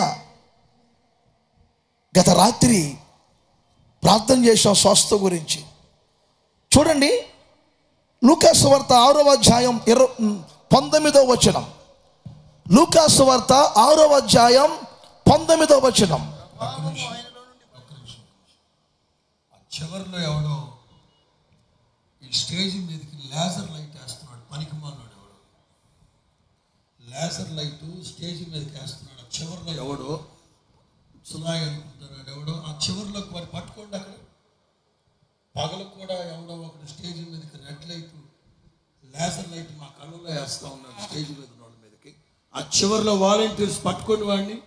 గత రాత్రి ప్రార్థన చేసాం స్వస్థ గురించి. చూడండి, లూకాసు వార్త 6వ అధ్యాయం 19వ వచనం. లూకాసు వార్త 6వ అధ్యాయం 19వ వచనం. చివరిలో ఎవడో ఈ స్టేజ్ మీదకి లేజర్ లైట్ వేస్తున్నాడు, పనికిమాలినాడు ఎవడో. లేజర్ లైట్ స్టేజ్ మీదకి వేస్తున్నాడు. చివరిలో ఎవడో సునాయి అనుకుంటున్నాడు ఎవడో. ఆ చివరిలో వాడు పట్టుకోండి. అక్కడ పగలు కూడా ఎవడో ఒకటి స్టేజ్ మీదకి రెడ్ లైట్, లేజర్ లైట్ మా కళ్ళలో వేస్తూ ఉన్నాడు స్టేజ్ మీద వాళ్ళ మీదకి. ఆ చివరిలో వాలంటీర్స్ పట్టుకొని వాడిని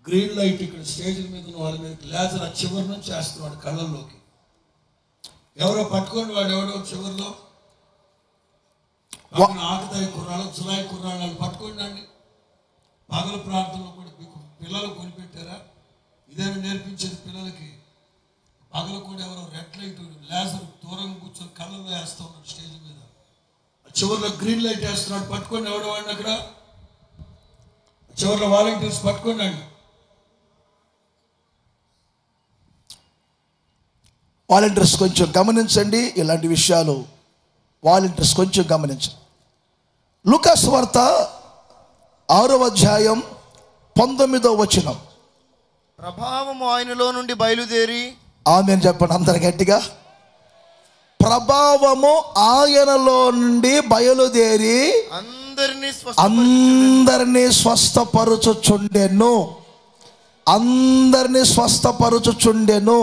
గ్రీన్ లైట్ ఇక్కడ స్టేజ్ మీద ఉన్న వాళ్ళ మీదకి లేజర్ ఆ చివరి నుంచి వేస్తున్నాడు కళ్ళల్లోకి. ఎవరో పట్టుకొని వాడు ఎవడో చివరిలో ఆకుతాయి కుర్రాళ్ళు, సులాయి కుర్రాళ్ళు పట్టుకోండి. పగల ప్రాంతంలో కూడా మీకు పిల్లలు కొనిపెట్టారా? ఇదేమి నేర్పించేది పిల్లలకి? పగలు కూడా ఎవరో రెడ్ లైట్ లేజర్ దూరం కూర్చొని కళ్ళల్లో వేస్తూ ఉన్నాడు స్టేజ్ మీద. చివరిలో గ్రీన్ లైట్ వేస్తున్నాడు, పట్టుకోండి ఎవడో వాడిని. అక్కడ చివరిలో వాలంటీర్స్ పట్టుకోండి. వాలంటీర్స్ కొంచెం గమనించండి, ఇలాంటి విషయాలు వాలంటీర్స్ కొంచెం గమనించండి. లూకాసు వార్త 6వ అధ్యాయం 19వ వచనం. ప్రభావము ఆయనలో నుండి బయలుదేరి, ఆమేన్ చెప్పండి అందరు గట్టిగా. ప్రభావము ఆయనలో నుండి బయలుదేరి అందరినీ స్వస్థపరుచుచుండెను. అందరినీ స్వస్థపరుచుచుండెను.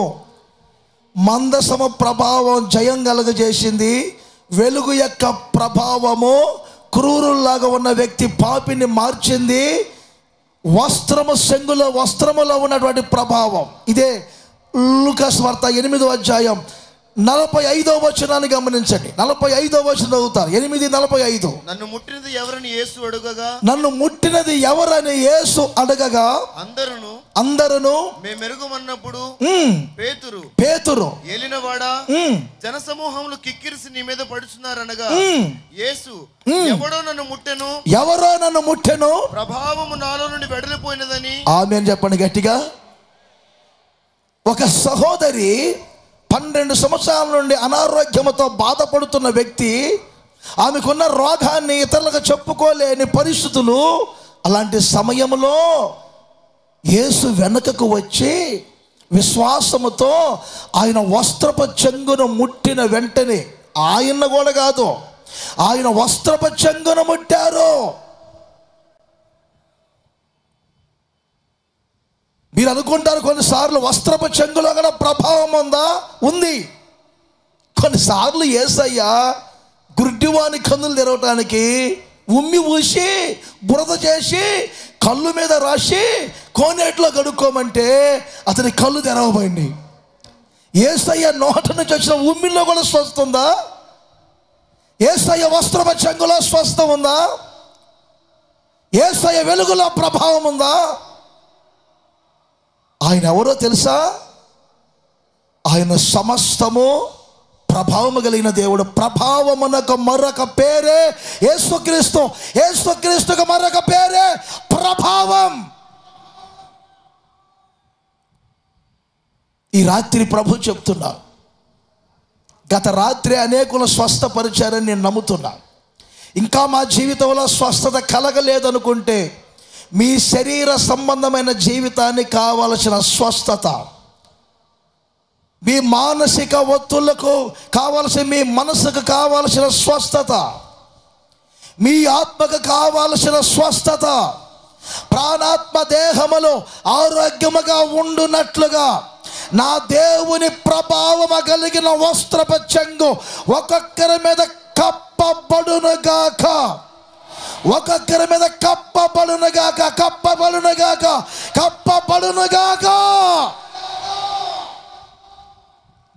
మందసము ప్రభావం జయం కలుగజేసింది. వెలుగు యొక్క ప్రభావము క్రూరుల్లాగా ఉన్న వ్యక్తి పాపిని మార్చింది. వస్త్రములో ఉన్నటువంటి ప్రభావం ఇదే. లూకాసు వార్త 8వ అధ్యాయం 45వ వచనాన్ని గమనించండి. 45వ వచనం చదువుతారు. 8:45. నన్ను ముట్టినది ఎవరని యేసు అడగగా అందరును మేమెరుగుమన్నప్పుడు పేతురు ఏలినవాడా, జనసమూహములు కిక్కిరిసి నీ మీద పడుచున్నారనగా యేసు ఎవరో నన్ను ముట్టెను ప్రభావము నాలో నుండి వెడలిపోయినదని. ఆమేన్ చెప్పండి గట్టిగా. ఒక సహోదరి 12 సంవత్సరాల నుండి అనారోగ్యంతో బాధపడుతున్న వ్యక్తి, ఆమెకున్న రోగాన్ని ఇతరులకు చెప్పుకోలేని పరిస్థితులు. అలాంటి సమయంలో యేసు వెనుకకు వచ్చి విశ్వాసముతో ఆయన వస్త్రపు చెంగును ముట్టిన వెంటనే, ఆయన కూడా కాదు, ఆయన వస్త్రపు చెంగును ముట్టారు. మీరు అనుకుంటారు కొన్నిసార్లు వస్త్రపు చెంగులో కూడా ప్రభావం ఉందా? ఉంది. కొన్నిసార్లు యేసయ్య గుడ్డివాని కన్నులు తెరవటానికి ఉమ్మి ఊసి బురద చేసి కళ్ళు మీద రాసి కోనేట్లో కడుక్కోమంటే అతని కళ్ళు తెరవబోయింది. యేసయ్య నోట నుంచి వచ్చిన ఉమ్మిలో కూడా స్వస్థ ఉందా? యేసయ్య వస్త్రపు చెంగులో స్వస్థ ఉందా? యేసయ్య వెలుగులో ప్రభావం ఉందా? ఆయన ఎవరో తెలుసా? ఆయన సమస్తము ప్రభావము కలిగిన దేవుడు. ప్రభావమునకు మరొక పేరే యేసుక్రీస్తు. యేసుక్రీస్తుకు మరొక పేరే ప్రభావం. ఈ రాత్రి ప్రభు చెప్తున్నారు, గత రాత్రి అనేకులు స్వస్థపరిచారని నేను నమ్ముతున్నా. ఇంకా మా జీవితంలో స్వస్థత కలగలేదనుకుంటే మీ శరీర సంబంధమైన జీవితానికి కావలసిన స్వస్థత, మీ మానసిక ఒత్తులకు కావలసిన, మీ మనసుకు కావలసిన స్వస్థత, మీ ఆత్మకు కావలసిన స్వస్థత, ప్రాణాత్మ దేహములు ఆరోగ్యముగా ఉండునట్లుగా నా దేవుని ప్రభావము కలిగిన వస్త్రపు చెంగు ఒక్కొక్కరి మీద కప్పబడునుగాక. ఒక్కొక్కరి మీద కప్పబడునుగాక, కప్పబడునుగాక, కప్పబడునుగాక.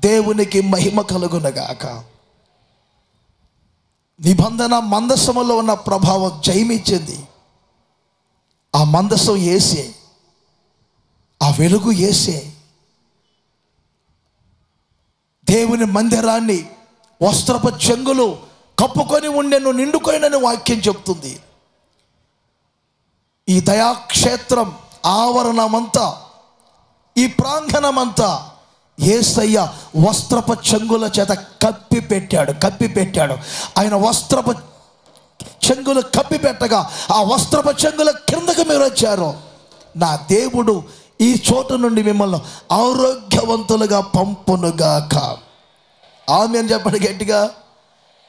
దేవునికి మహిమ కలుగునుగాక. నిబంధన మందసములో ఉన్న ప్రభావం జయమిచ్చింది. ఆ మందసం యేసే, ఆ వెలుగు యేసే. దేవుని మందిరాన్ని వస్త్రపు చెంగులు కప్పుకొని ఉండెను, నిండుకొనినని వాక్యం చెప్తుంది. ఈ దయాక్షేత్రం ఆవరణమంతా ఈ ప్రాంగణమంతా యేసయ్య వస్త్రపు చెంగుల చేత కప్పి పెట్టాడు. ఆయన వస్త్రపు చెంగులు కప్పి పెట్టగా ఆ వస్త్రపు చెంగుల కిందకు మీరు వచ్చారు. నా దేవుడు ఈ చోటు నుండి మిమ్మల్ని ఆరోగ్యవంతులుగా పంపునుగాక. ఆమేన్ చెప్పండి గట్టిగా.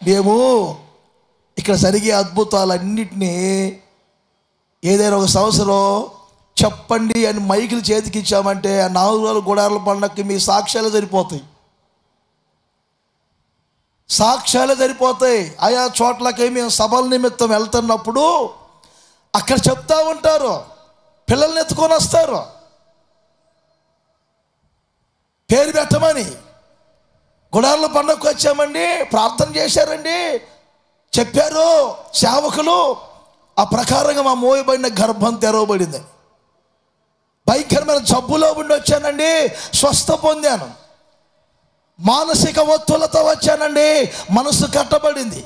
మేము ఇక్కడ జరిగే అద్భుతాలన్నిటినీ ఏదైనా ఒక సంవత్సరం చెప్పండి అని మైకులు చేతికి ఇచ్చామంటే ఆ 4 రోజుల గుడారాల పండగకి మీ సాక్ష్యాలు సరిపోతాయి. ఆయా చోట్లకి మేము సభల నిమిత్తం వెళ్తున్నప్పుడు అక్కడ చెప్తా ఉంటారు, పిల్లల్ని ఎత్తుకొని వస్తారు పేరు పెట్టమని. గుడారాల పండగకు వచ్చామండి, ప్రార్థన చేశారండి, చెప్పారు సేవకులు, ఆ ప్రకారంగా మా మోయబడిన గర్భం తెరవబడింది. భయంకరమైన జబ్బులో ఉండి వచ్చానండి, స్వస్థ పొందాను. మానసిక ఒత్తులతో వచ్చానండి, మనసు కట్టబడింది.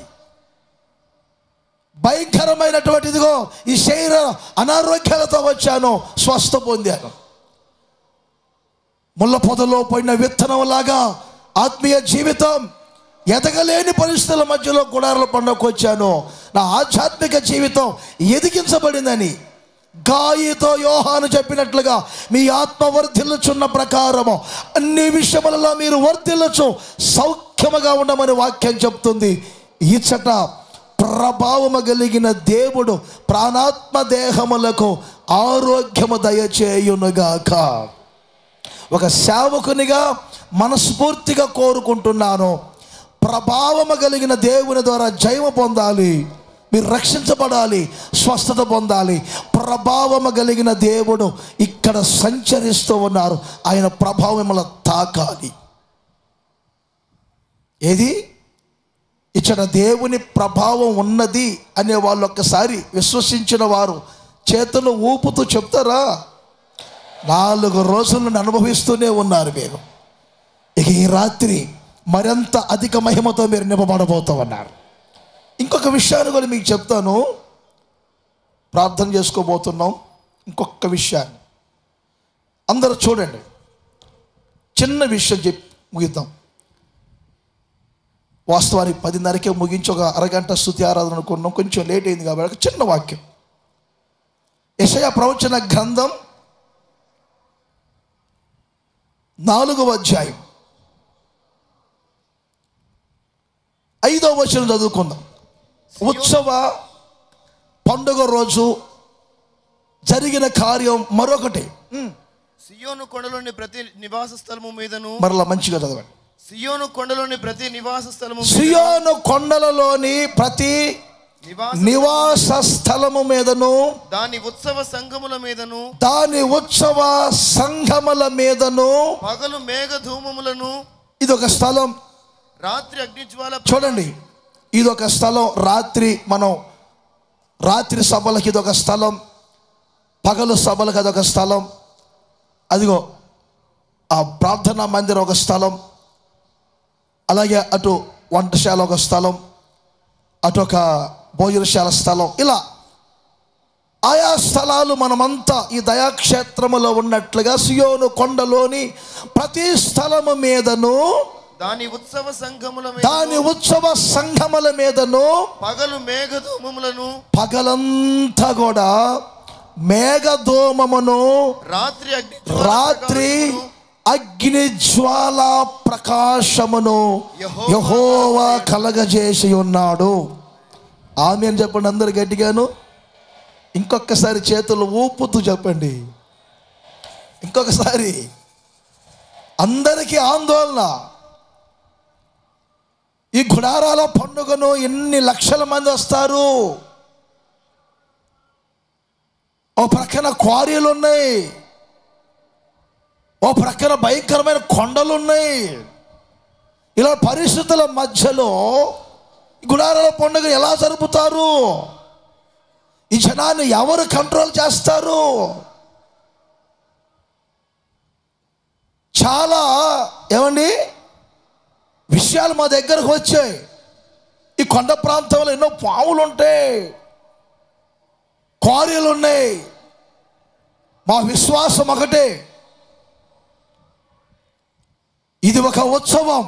భయంకరమైనటువంటి ఇదిగో ఈ శరీర అనారోగ్యాలతో వచ్చాను, స్వస్థ పొందాను. ముళ్ళ పొదలో పడిన విత్తనంలాగా ఆత్మీయ జీవితం ఎదగలేని పరిస్థితుల మధ్యలో గుడారాల పండుగకు వచ్చాను. నా ఆధ్యాత్మిక జీవితం ఎదిగించబడిందని గాయితో యోహాను చెప్పినట్లుగా మీ ఆత్మ వర్ధిల్లుచున్న ప్రకారము అన్ని విషయములలో మీరు వర్ధిల్లుచు సౌఖ్యముగా ఉండమని వాక్యం చెప్తుంది. ఇచ్చట ప్రభావము కలిగిన దేవుడు ప్రాణాత్మ దేహములకు ఆరోగ్యము దయచేయునుగాక. ఒక సేవకునిగా మనస్ఫూర్తిగా కోరుకుంటున్నాను, ప్రభావము కలిగిన దేవుని ద్వారా జయము పొందాలి, మీరు రక్షించబడాలి, స్వస్థత పొందాలి. ప్రభావము కలిగిన దేవుడు ఇక్కడ సంచరిస్తూ ఉన్నారు, ఆయన ప్రభావం మిమ్మల్ని తాకాలి. ఏది ఇక్కడ దేవుని ప్రభావం ఉన్నది అనే వాళ్ళు ఒక్కసారి విశ్వసించిన వారు చేతులు ఊపుతూ చెప్తారా? 4 రోజులను అనుభవిస్తూనే ఉన్నారు మీరు. ఇక ఈ రాత్రి మరింత అధిక మహిమతో మీరు నింపబడబోతూ ఉన్నారు. ఇంకొక విషయాన్ని కూడా మీకు చెప్తాను, ప్రార్థన చేసుకోబోతున్నాం. ఇంకొక విషయాన్ని అందరూ చూడండి, చిన్న విషయం చెప్పి ముగిద్దాం. వాస్తవానికి 10:30కే ముగించి ఒక అరగంట స్తుతి ఆరాధన అనుకున్నాం, కొంచెం లేట్ అయింది కాబట్టి చిన్న వాక్యం. యెషయా ప్రవచన గ్రంథం 4వ అధ్యాయం 5వ వచనం చదువుకుందాం. ఉత్సవ పండుగ రోజు జరిగిన కార్యం మరొకటి. సియోను కొండలోని ప్రతి నివాస స్థలము మీదను, మరలా మంచిగా చదవండి. సియోను కొండలోని ప్రతి నివాస స్థలము, సియోను కొండలలోని ప్రతి నివాస స్థలము మీదను, దాని ఉత్సవ సంఘముల మీదను పగలు మేఘ ధూమములను, ఇదొక స్థలం. రాత్రి అగ్నిజ్వాల, చూడండి ఇదొక స్థలం. రాత్రి సభలకి ఇదొక స్థలం, పగలు సభలకు అదొక స్థలం. అదిగో ఆ ప్రార్థనా మందిరం ఒక స్థలం, అలాగే అటు వంటశాల ఒక స్థలం, అటు ఒక భోజనశాల స్థలం. ఇలా ఆయా స్థలాలు మనమంతా ఈ దయాక్షేత్రములో ఉన్నట్లుగా సియోను కొండలోని ప్రతి స్థలము మీదను, దాని ఉత్సవ సంఘముల మీదను పగలు మేఘధూమములను, పగలంతా కూడా మేఘధూమమును, రాత్రి అగ్ని జ్వాల ప్రకాశమును యెహోవా కలగజేసి ఉన్నాడు. ఆమేన్ చెప్పండి అందరు గట్టిగాను. ఇంకొకసారి చేతులు ఊపుతూ చెప్పండి. ఇంకొకసారి అందరికీ ఆందోళన. ఈ గుడారాల పండుగను ఎన్ని లక్షల మంది వస్తారు. ఓ ప్రక్కన క్వారీలు ఉన్నాయి, ఓ ప్రక్కన భయంకరమైన కొండలు ఉన్నాయి. ఇలా పరిస్థితుల మధ్యలో గుడారాల పండుగ ఎలా జరుపుతారు? ఈ జనాన్ని ఎవరు కంట్రోల్ చేస్తారు? చాలా ఏమండి విషయాలు మా దగ్గరకు వచ్చాయి. ఈ కొండ ప్రాంతంలో ఎన్నో పాములు ఉంటాయి, క్వారీలు ఉన్నాయి. మా విశ్వాసం ఒకటే, ఇది ఒక ఉత్సవం.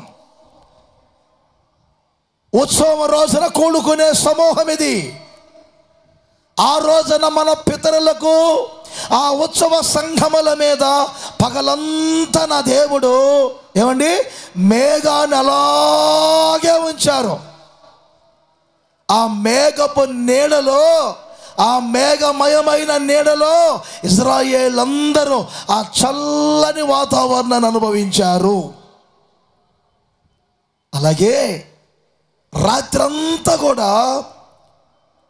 ఉత్సవం రోజున కూడుకునే సమూహం ఇది. ఆ రోజున మన పితరులకు ఆ ఉత్సవ సంఘముల మీద పగలంతా నా దేవుడు ఏమండి మేఘాన్ని అలాగే ఉంచారు. ఆ మేఘపు నీడలో, ఆ మేఘమయమైన నీడలో ఇశ్రాయేలందరూ ఆ చల్లని వాతావరణాన్ని అనుభవించారు. అలాగే రాత్రంతా కూడా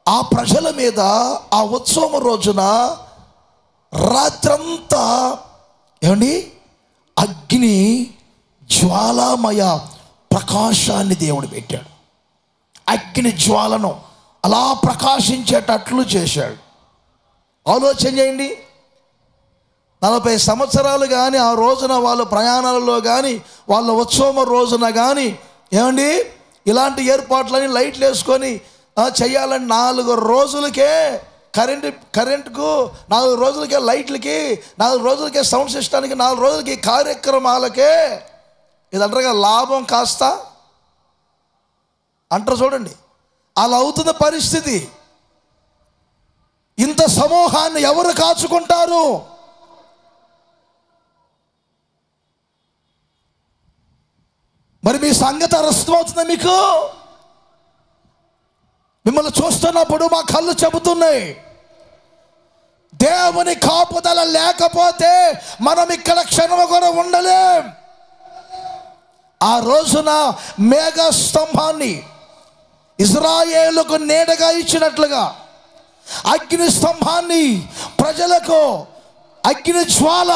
ఆ ప్రజల మీద ఆ ఉత్సవం రోజున రాత్రంతా ఏమండి అగ్ని జ్వాలామయ ప్రకాశాన్ని దేవుడు పెట్టాడు. అగ్ని జ్వాలను అలా ప్రకాశించేటట్లు చేశాడు. ఆలోచన చేయండి. 40 సంవత్సరాలు కానీ ఆ రోజున వాళ్ళ ప్రయాణాలలో కానీ వాళ్ళ ఉత్సవం రోజున కానీ ఏమండి ఇలాంటి ఏర్పాట్లని లైట్లు వేసుకొని చేయాలని 4 రోజులకే కరెంటుకు 4 రోజులకే లైట్లకి 4 రోజులకే సౌండ్ సిస్టానికి 4 రోజులకి కార్యక్రమాలకే ఇదంటారుగా లాభం కాస్త అంటారు చూడండి. అలా అవుతున్న పరిస్థితి. ఇంత సమూహాన్ని ఎవరు కాచుకుంటారు? మరి మీ సంగతి అర్థమవుతుందా మీకు? మిమ్మల్ని చూస్తున్నప్పుడు మా కళ్ళు చెబుతున్నాయి, దేవుని కాపుదల లేకపోతే మనం ఇక్కడ క్షణము కూడా ఉండలేం. ఆ రోజున మేఘ స్తంభాన్ని ఇశ్రాయేలుకు నీడగా ఇచ్చినట్లుగా అగ్ని స్తంభాన్ని ప్రజలకు అగ్ని జ్వాల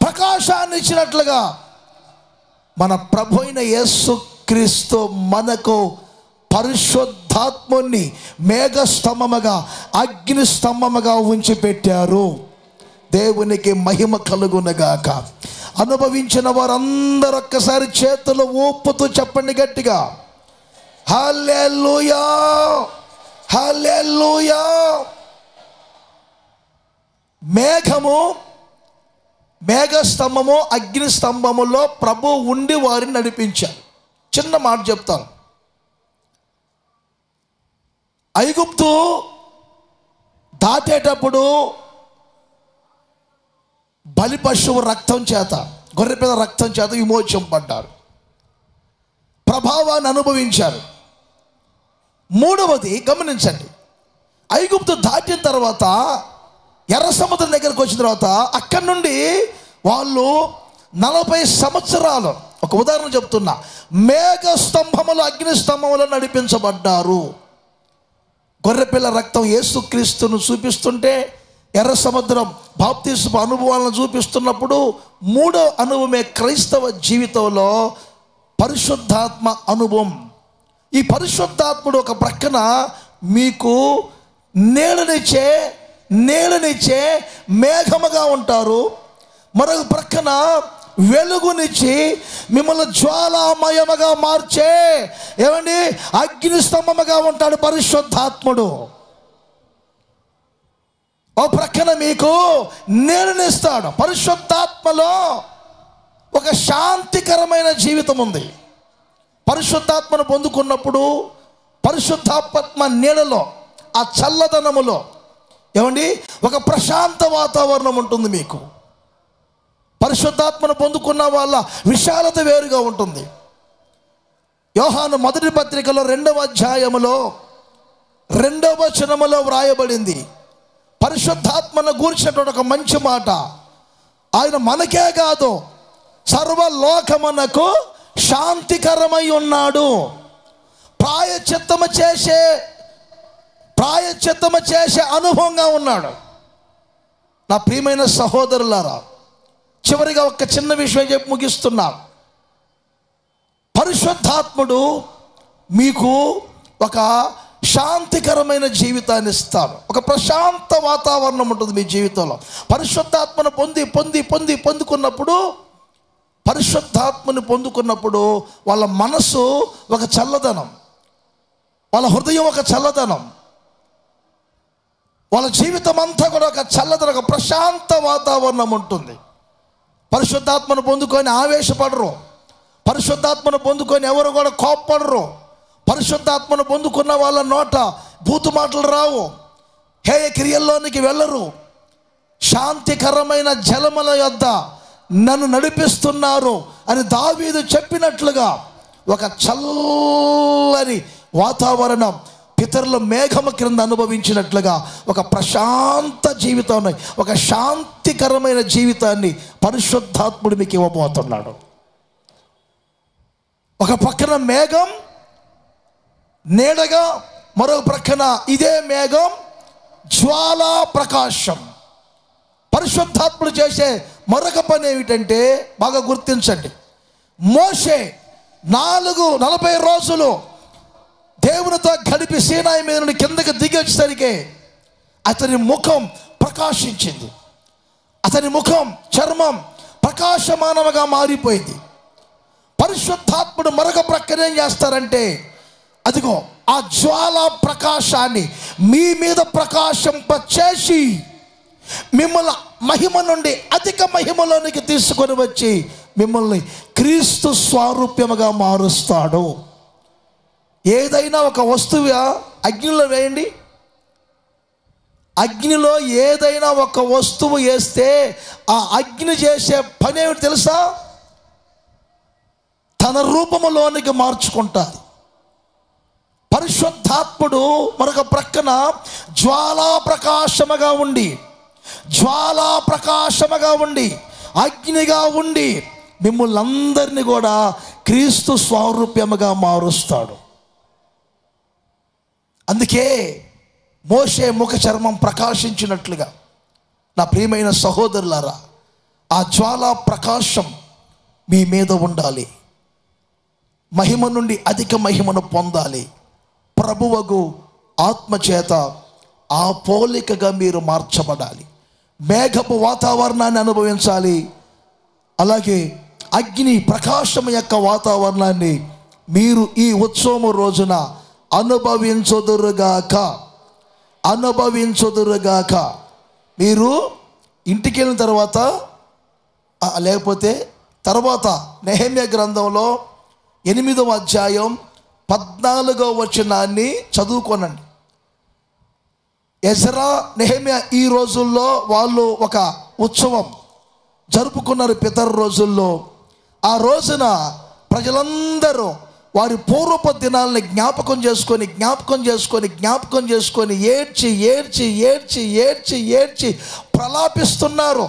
ప్రకాశాన్ని ఇచ్చినట్లుగా మన ప్రభు అయిన యేసుక్రీస్తు మనకు పరిశుద్ధాత్ముని మేఘ స్తంభముగా అగ్ని స్తంభముగా ఉంచి పెట్టారు. దేవునికి మహిమ కలుగునగాక. అనుభవించిన వారందరూ ఒక్కసారి చేతులు ఊపుతూ చెప్పండి గట్టిగా, హల్లెలూయా, హల్లెలూయా. మేఘము, మేఘ స్తంభము, అగ్ని స్తంభములో ప్రభు ఉండి వారిని నడిపించారు. చిన్న మాట చెప్తాను. ఐగుప్తు దాటేటప్పుడు బలి పశువు రక్తం చేత, గొర్రెపిల్ల రక్తం చేత విమోచింపడ్డారు, ప్రభావాన్ని అనుభవించారు. మూడవది గమనించండి, ఐగుప్తు దాటిన తర్వాత ఎర్ర సముద్రం దగ్గరకు వచ్చిన తర్వాత అక్కడి నుండి వాళ్ళు 40 సంవత్సరాలు, ఒక ఉదాహరణ చెప్తున్నా, మేఘ స్తంభములు అగ్ని స్తంభములు నడిపించబడ్డారు. గొర్రెపిల్ల రక్తం యేసుక్రీస్తును చూపిస్తుంటే ఎర్ర సముద్రం బాప్తిస్మ అనుభవాలను చూపిస్తున్నప్పుడు మూడో అనుభవమే క్రైస్తవ జీవితంలో పరిశుద్ధాత్మ అనుభవం. ఈ పరిశుద్ధాత్ముడు ఒక ప్రక్కన మీకు నీడనిచ్చే మేఘముగా ఉంటారు, మరొక ప్రక్కన వెలుగునిచ్చి మిమ్మల్ని జ్వాలామయముగా మార్చే ఏమండి అగ్ని స్తంభముగా ఉంటాడు పరిశుద్ధాత్ముడు. ఓ ప్రక్కన మీకు నీడనిస్తాడు. పరిశుద్ధాత్మలో ఒక శాంతికరమైన జీవితం ఉంది. పరిశుద్ధాత్మను పొందుకున్నప్పుడు పరిశుద్ధాత్మ నీడలో, ఆ చల్లదనములో ఏమండి ఒక ప్రశాంత వాతావరణం ఉంటుంది మీకు. పరిశుద్ధాత్మను పొందుకున్న వాళ్ళ విశాలత వేరుగా ఉంటుంది. యోహాను మొదటి పత్రికలో 2వ అధ్యాయములో 2వ వచనములో వ్రాయబడింది పరిశుద్ధాత్మను గూర్చినటువంటి ఒక మంచి మాట. ఆయన మనకే కాదు సర్వలోకమునకు శాంతికరమై ఉన్నాడు. ప్రాయశ్చిత్తము చేసే అనుభవంగా ఉన్నాడు. నా ప్రియమైన సహోదరులారా, చివరిగా ఒక చిన్న విషయం చెప్పి ముగిస్తున్నా. పరిశుద్ధాత్ముడు మీకు ఒక శాంతికరమైన జీవితాన్ని ఇస్తాడు. ఒక ప్రశాంత వాతావరణం ఉంటుంది మీ జీవితంలో. పరిశుద్ధాత్మను పొందుకున్నప్పుడు, పరిశుద్ధాత్మను పొందుకున్నప్పుడు వాళ్ళ మనసు ఒక చల్లదనం, వాళ్ళ హృదయం ఒక చల్లదనం, వాళ్ళ జీవితం అంతా కూడా ఒక చల్లదనం, ఒక ప్రశాంత వాతావరణం ఉంటుంది. పరిశుద్ధాత్మను పొందుకొని ఆవేశపడరు, పరిశుద్ధాత్మను పొందుకొని ఎవరు కూడా కోప్పడరు. పరిశుద్ధాత్మను పొందుకున్న వాళ్ళ నోట బూతు మాటలు రావు, హేయ క్రియల్లోనికి వెళ్ళరు. శాంతికరమైన జలముల యొద్ద నన్ను నడిపిస్తున్నారు అని దావీదు చెప్పినట్లుగా ఒక చల్లని వాతావరణం పితరుల మేఘము క్రింద అనుభవించినట్లుగా ఒక ప్రశాంత జీవితాన్ని, ఒక శాంతికరమైన జీవితాన్ని పరిశుద్ధాత్ముడు మీకు ఇవ్వబోతున్నాడు. ఒక పక్కన మేఘం నీడగా, మరొక ప్రక్కన ఇదే మేఘం జ్వాలా ప్రకాశం. పరిశుద్ధాత్ముడు చేసే మరొక పని ఏమిటంటే బాగా గుర్తించండి. మోషే 40 రోజులు దేవునితో గడిపి సీనాయి మీద నుండి కిందకి దిగి వచ్చేసరికి అతని ముఖం ప్రకాశించింది. అతని ముఖం, చర్మం ప్రకాశమానముగా మారిపోయింది. పరిశుద్ధాత్ముడు మరొక ప్రక్కన ఏం చేస్తారంటే, అదిగో ఆ జ్వాలా ప్రకాశాన్ని మీ మీద ప్రకాశింపచేసి మిమ్మల్ని మహిమ నుండి అధిక మహిమలోనికి తీసుకొని వచ్చి మిమ్మల్ని క్రీస్తు స్వరూప్యముగా మారుస్తాడు. ఏదైనా ఒక వస్తువు అగ్నిలో వేయండి, అగ్నిలో ఏదైనా ఒక వస్తువు వేస్తే ఆ అగ్ని చేసే పని ఏమిటి తెలుసా? తన రూపములోనికి మార్చుకుంటారు. పరిశుద్ధాత్ముడు మరొక ప్రక్కన జ్వాలా ప్రకాశముగా ఉండి అగ్నిగా ఉండి మిమ్మల్ని అందరినీ కూడా క్రీస్తు స్వరూప్యముగా మారుస్తాడు. అందుకే మోషే ముఖ చర్మం ప్రకాశించినట్లుగా నా ప్రియమైన సహోదరులారా, ఆ జ్వాలా ప్రకాశం మీ మీద ఉండాలి. మహిమ నుండి అధిక మహిమను పొందాలి. ప్రభువగు ఆత్మచేత ఆ పోలికగా మీరు మార్చబడాలి. మేఘపు వాతావరణాన్ని అనుభవించాలి. అలాగే అగ్ని ప్రకాశం యొక్క వాతావరణాన్ని మీరు ఈ ఉత్సవం రోజున అనుభవించుదురుగాక. మీరు ఇంటికి వెళ్ళిన తర్వాత, లేకపోతే తర్వాత నెహెమ్యా గ్రంథంలో 8వ అధ్యాయం 14వ వచనాన్ని చదువుకోనండి. ఎజ్రా, నెహెమ్యా ఈ రోజుల్లో వాళ్ళు ఒక ఉత్సవం జరుపుకున్నారు పితరు రోజుల్లో. ఆ రోజున ప్రజలందరూ వారి పూర్వపు దినాలని జ్ఞాపకం చేసుకొని ఏడ్చి ప్రలాపిస్తున్నారు.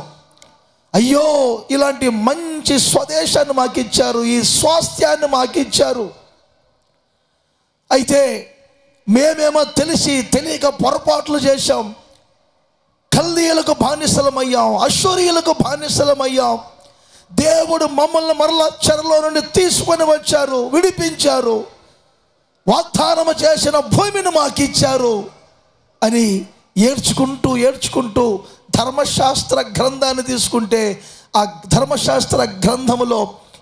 అయ్యో, ఇలాంటి మంచి స్వదేశాన్ని మాకు ఇచ్చారు, ఈ స్వాస్థ్యాన్ని మాకు ఇచ్చారు. అయితే మేమేమో తెలియక పొరపాట్లు చేశాం. కల్దీయులకు బానిసలమయ్యాం, అశ్షూరీయులకు బానిసలమయ్యాం. దేవుడు మమ్మల్ని మరలా చెరలో నుండి తీసుకొని వచ్చారు, విడిపించారు, వాగ్దానం చేసిన భూమిని మాకు ఇచ్చారు అని ఏడ్చుకుంటూ ధర్మశాస్త్ర గ్రంథాన్ని తీసుకుంటే ఆ ధర్మశాస్త్ర గ్రంథములో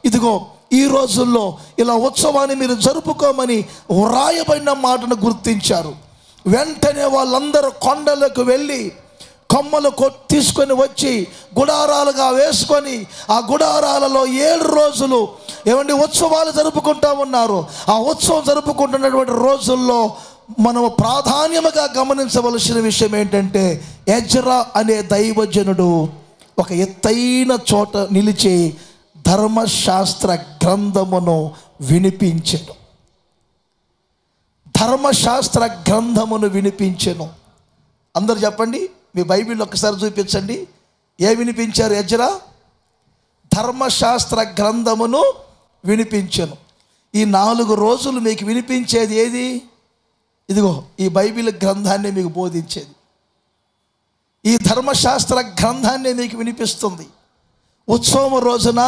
ఇదిగో ఈ రోజుల్లో ఇలా ఉత్సవాన్ని మీరు జరుపుకోమని వ్రాయబడిన మాటను గుర్తించారు. వెంటనే వాళ్ళందరూ కొండలకు వెళ్ళి కొమ్మలు తీసుకొని వచ్చి గుడారాలుగా వేసుకొని ఆ గుడారాలలో 7 రోజులు ఉత్సవాలు జరుపుకుంటూ ఉన్నారు. ఆ ఉత్సవం జరుపుకుంటున్నటువంటి రోజుల్లో మనం ప్రాధాన్యముగా గమనించవలసిన విషయం ఏంటంటే, ఎజ్రా అనే దైవజనుడు ఒక ఎత్తైన చోట నిలిచి ధర్మశాస్త్ర గ్రంథమును వినిపించెను. అందరు చెప్పండి, మీ బైబిల్ ఒక్కసారి చూపించండి. ఏ వినిపించారు ఎజ్రా? ధర్మశాస్త్ర గ్రంథమును వినిపించెను. ఈ 4 రోజులు మీకు వినిపించేది ఏది? ఇదిగో ఈ బైబిల్ గ్రంథాన్ని మీకు బోధించేది, ఈ ధర్మశాస్త్ర గ్రంథాన్ని మీకు వినిపిస్తుంది. ఉత్సవం రోజున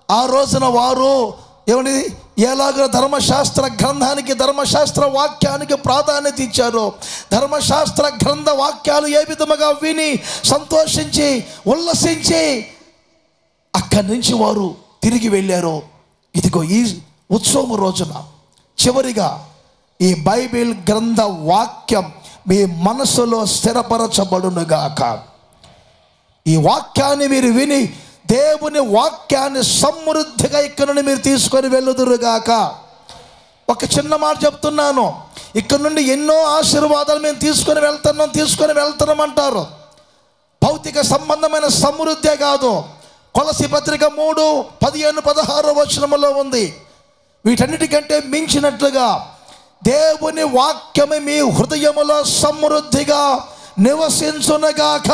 ఆ రోజున వారు ఎలాగో ధర్మశాస్త్ర గ్రంథానికి, ధర్మశాస్త్ర వాక్యానికి ప్రాధాన్యత ఇచ్చారో, ధర్మశాస్త్ర గ్రంథ వాక్యాలు ఏ విధముగా విని సంతోషించి ఉల్లసించి అక్కడి నుంచి వారు తిరిగి వెళ్ళారో, ఇదిగో ఈ ఉత్సవం రోజున చివరిగా ఈ బైబిల్ గ్రంథ వాక్యం మీ మనసులో స్థిరపరచబడునుగాక. ఈ వాక్యాన్ని మీరు విని దేవుని వాక్యాన్ని సమృద్ధిగా ఇక్కడ నుండి మీరు తీసుకొని వెళ్ళుదురుగాక. ఒక చిన్న మాట చెప్తున్నాను, ఇక్కడ నుండి ఎన్నో ఆశీర్వాదాలు మేము తీసుకొని వెళ్తున్నాం అంటారు. భౌతిక సంబంధమైన సమృద్ధే కాదు. కొలసి పత్రిక 3:15-16 ఉంది. వీటన్నిటికంటే మించినట్లుగా దేవుని వాక్యమే మీ హృదయములో సమృద్ధిగా నివసించునగాక.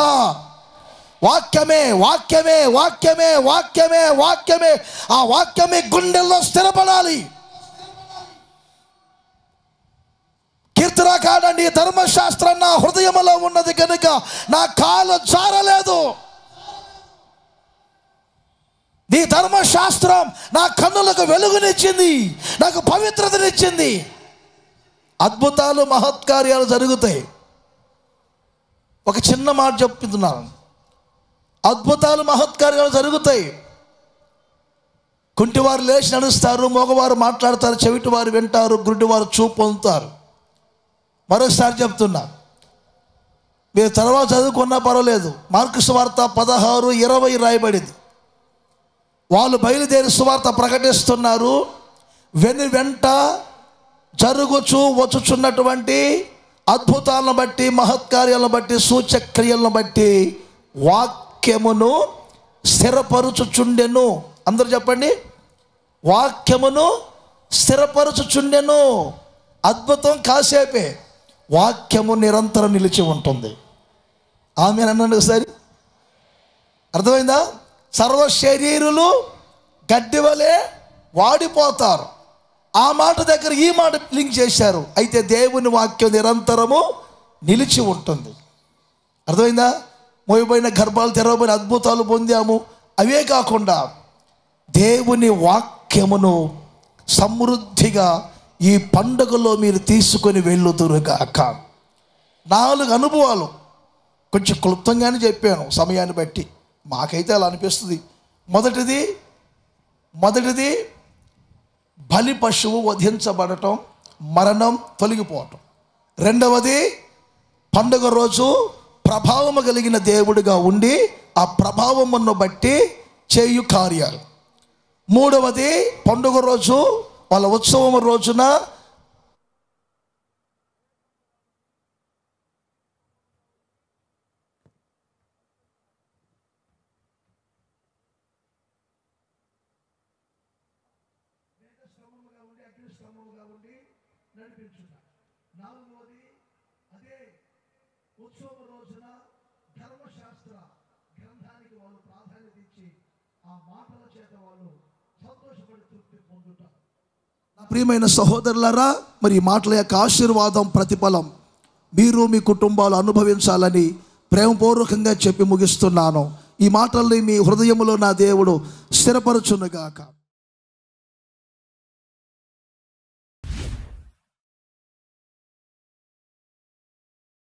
వాక్యమే వాక్యమే వాక్యమే వాక్యమే వాక్యమే ఆ వాక్యమే గుండెల్లో స్థిరపడాలి. కీర్తనకారుడు, ధర్మశాస్త్రం నా హృదయములో ఉన్నది కనుక నా కాలు జారలేదు. నీ ధర్మశాస్త్రం నా కన్నులకు వెలుగునిచ్చింది, నాకు పవిత్రతనిచ్చింది. అద్భుతాలు మహత్కార్యాలు జరుగుతాయి. ఒక చిన్న మాట చెప్తున్నాను, అద్భుతాలు మహత్కార్యాలు జరుగుతాయి. కుంటివారు లేచి నడుస్తారు, మగవారు మాట్లాడతారు, చెవిటివారు వింటారు, గుడ్డివారు చూపు పొందుతారు. మరోసారి చెప్తున్నా, మీరు తర్వాత చదువుకున్నా పర్వాలేదు. మార్కు సువార్త 16:20 రాయబడింది. వాళ్ళు బయలుదేరి సువార్త ప్రకటిస్తున్నారు. వెంట జరుగుచూ వచ్చుచున్నటువంటి అద్భుతాలను బట్టి, మహత్కార్యాలను బట్టి, సూచక్రియలను బట్టి వాక్యమును స్థిరపరుచుచుండెను. అందరూ చెప్పండి, వాక్యమును స్థిరపరుచుచుండెను. అద్భుతం కాసేపే, వాక్యము నిరంతరం నిలిచి ఉంటుంది. ఆమె అన్నాడు ఒకసారి, అర్థమైందా? సర్వ శరీరులు గడ్డి వలె వాడిపోతారు. ఆ మాట దగ్గర ఈ మాట లింక్ చేశారు. అయితే దేవుని వాక్యం నిరంతరము నిలిచి ఉంటుంది. అర్థమైందా? మోయబోయిన గర్భాలు తెరవబోయిన అద్భుతాలు పొందాము. అవే కాకుండా దేవుని వాక్యమును సమృద్ధిగా ఈ పండుగలో మీరు తీసుకొని వెళ్ళుదురుగాక. 4 అనుభవాలు కొంచెం క్లుప్తంగానే చెప్పాను సమయాన్ని బట్టి. మాకైతే అలా అనిపిస్తుంది. మొదటిది బలి పశువు వధించబడటం, మరణం తొలగిపోవటం. రెండవది పండుగ రోజు ప్రభావము కలిగిన దేవుడిగా ఉండి ఆ ప్రభావమును బట్టి చేయు కార్యాలు. మూడవది పండుగ రోజు వాళ్ళ ఉత్సవం రోజున నడిపించుట. నాలుగవది అదే ఉత్సవ రోజున ధర్మశాస్త్ర గ్రంథానికి వాళ్ళు ప్రాధాన్యత ఇచ్చి ఆ మాటల చేత వాళ్ళు సంతోషపడి తృప్తి పొందుట. నా ప్రియమైన సహోదరులారా, మరి ఈ మాటల యొక్క ఆశీర్వాదం, ప్రతిఫలం మీరు మీ కుటుంబాలు అనుభవించాలని ప్రేమపూర్వకంగా చెప్పి ముగిస్తున్నాను. ఈ మాటల్ని మీ హృదయములో నా దేవుడు స్థిరపరచునుగాక.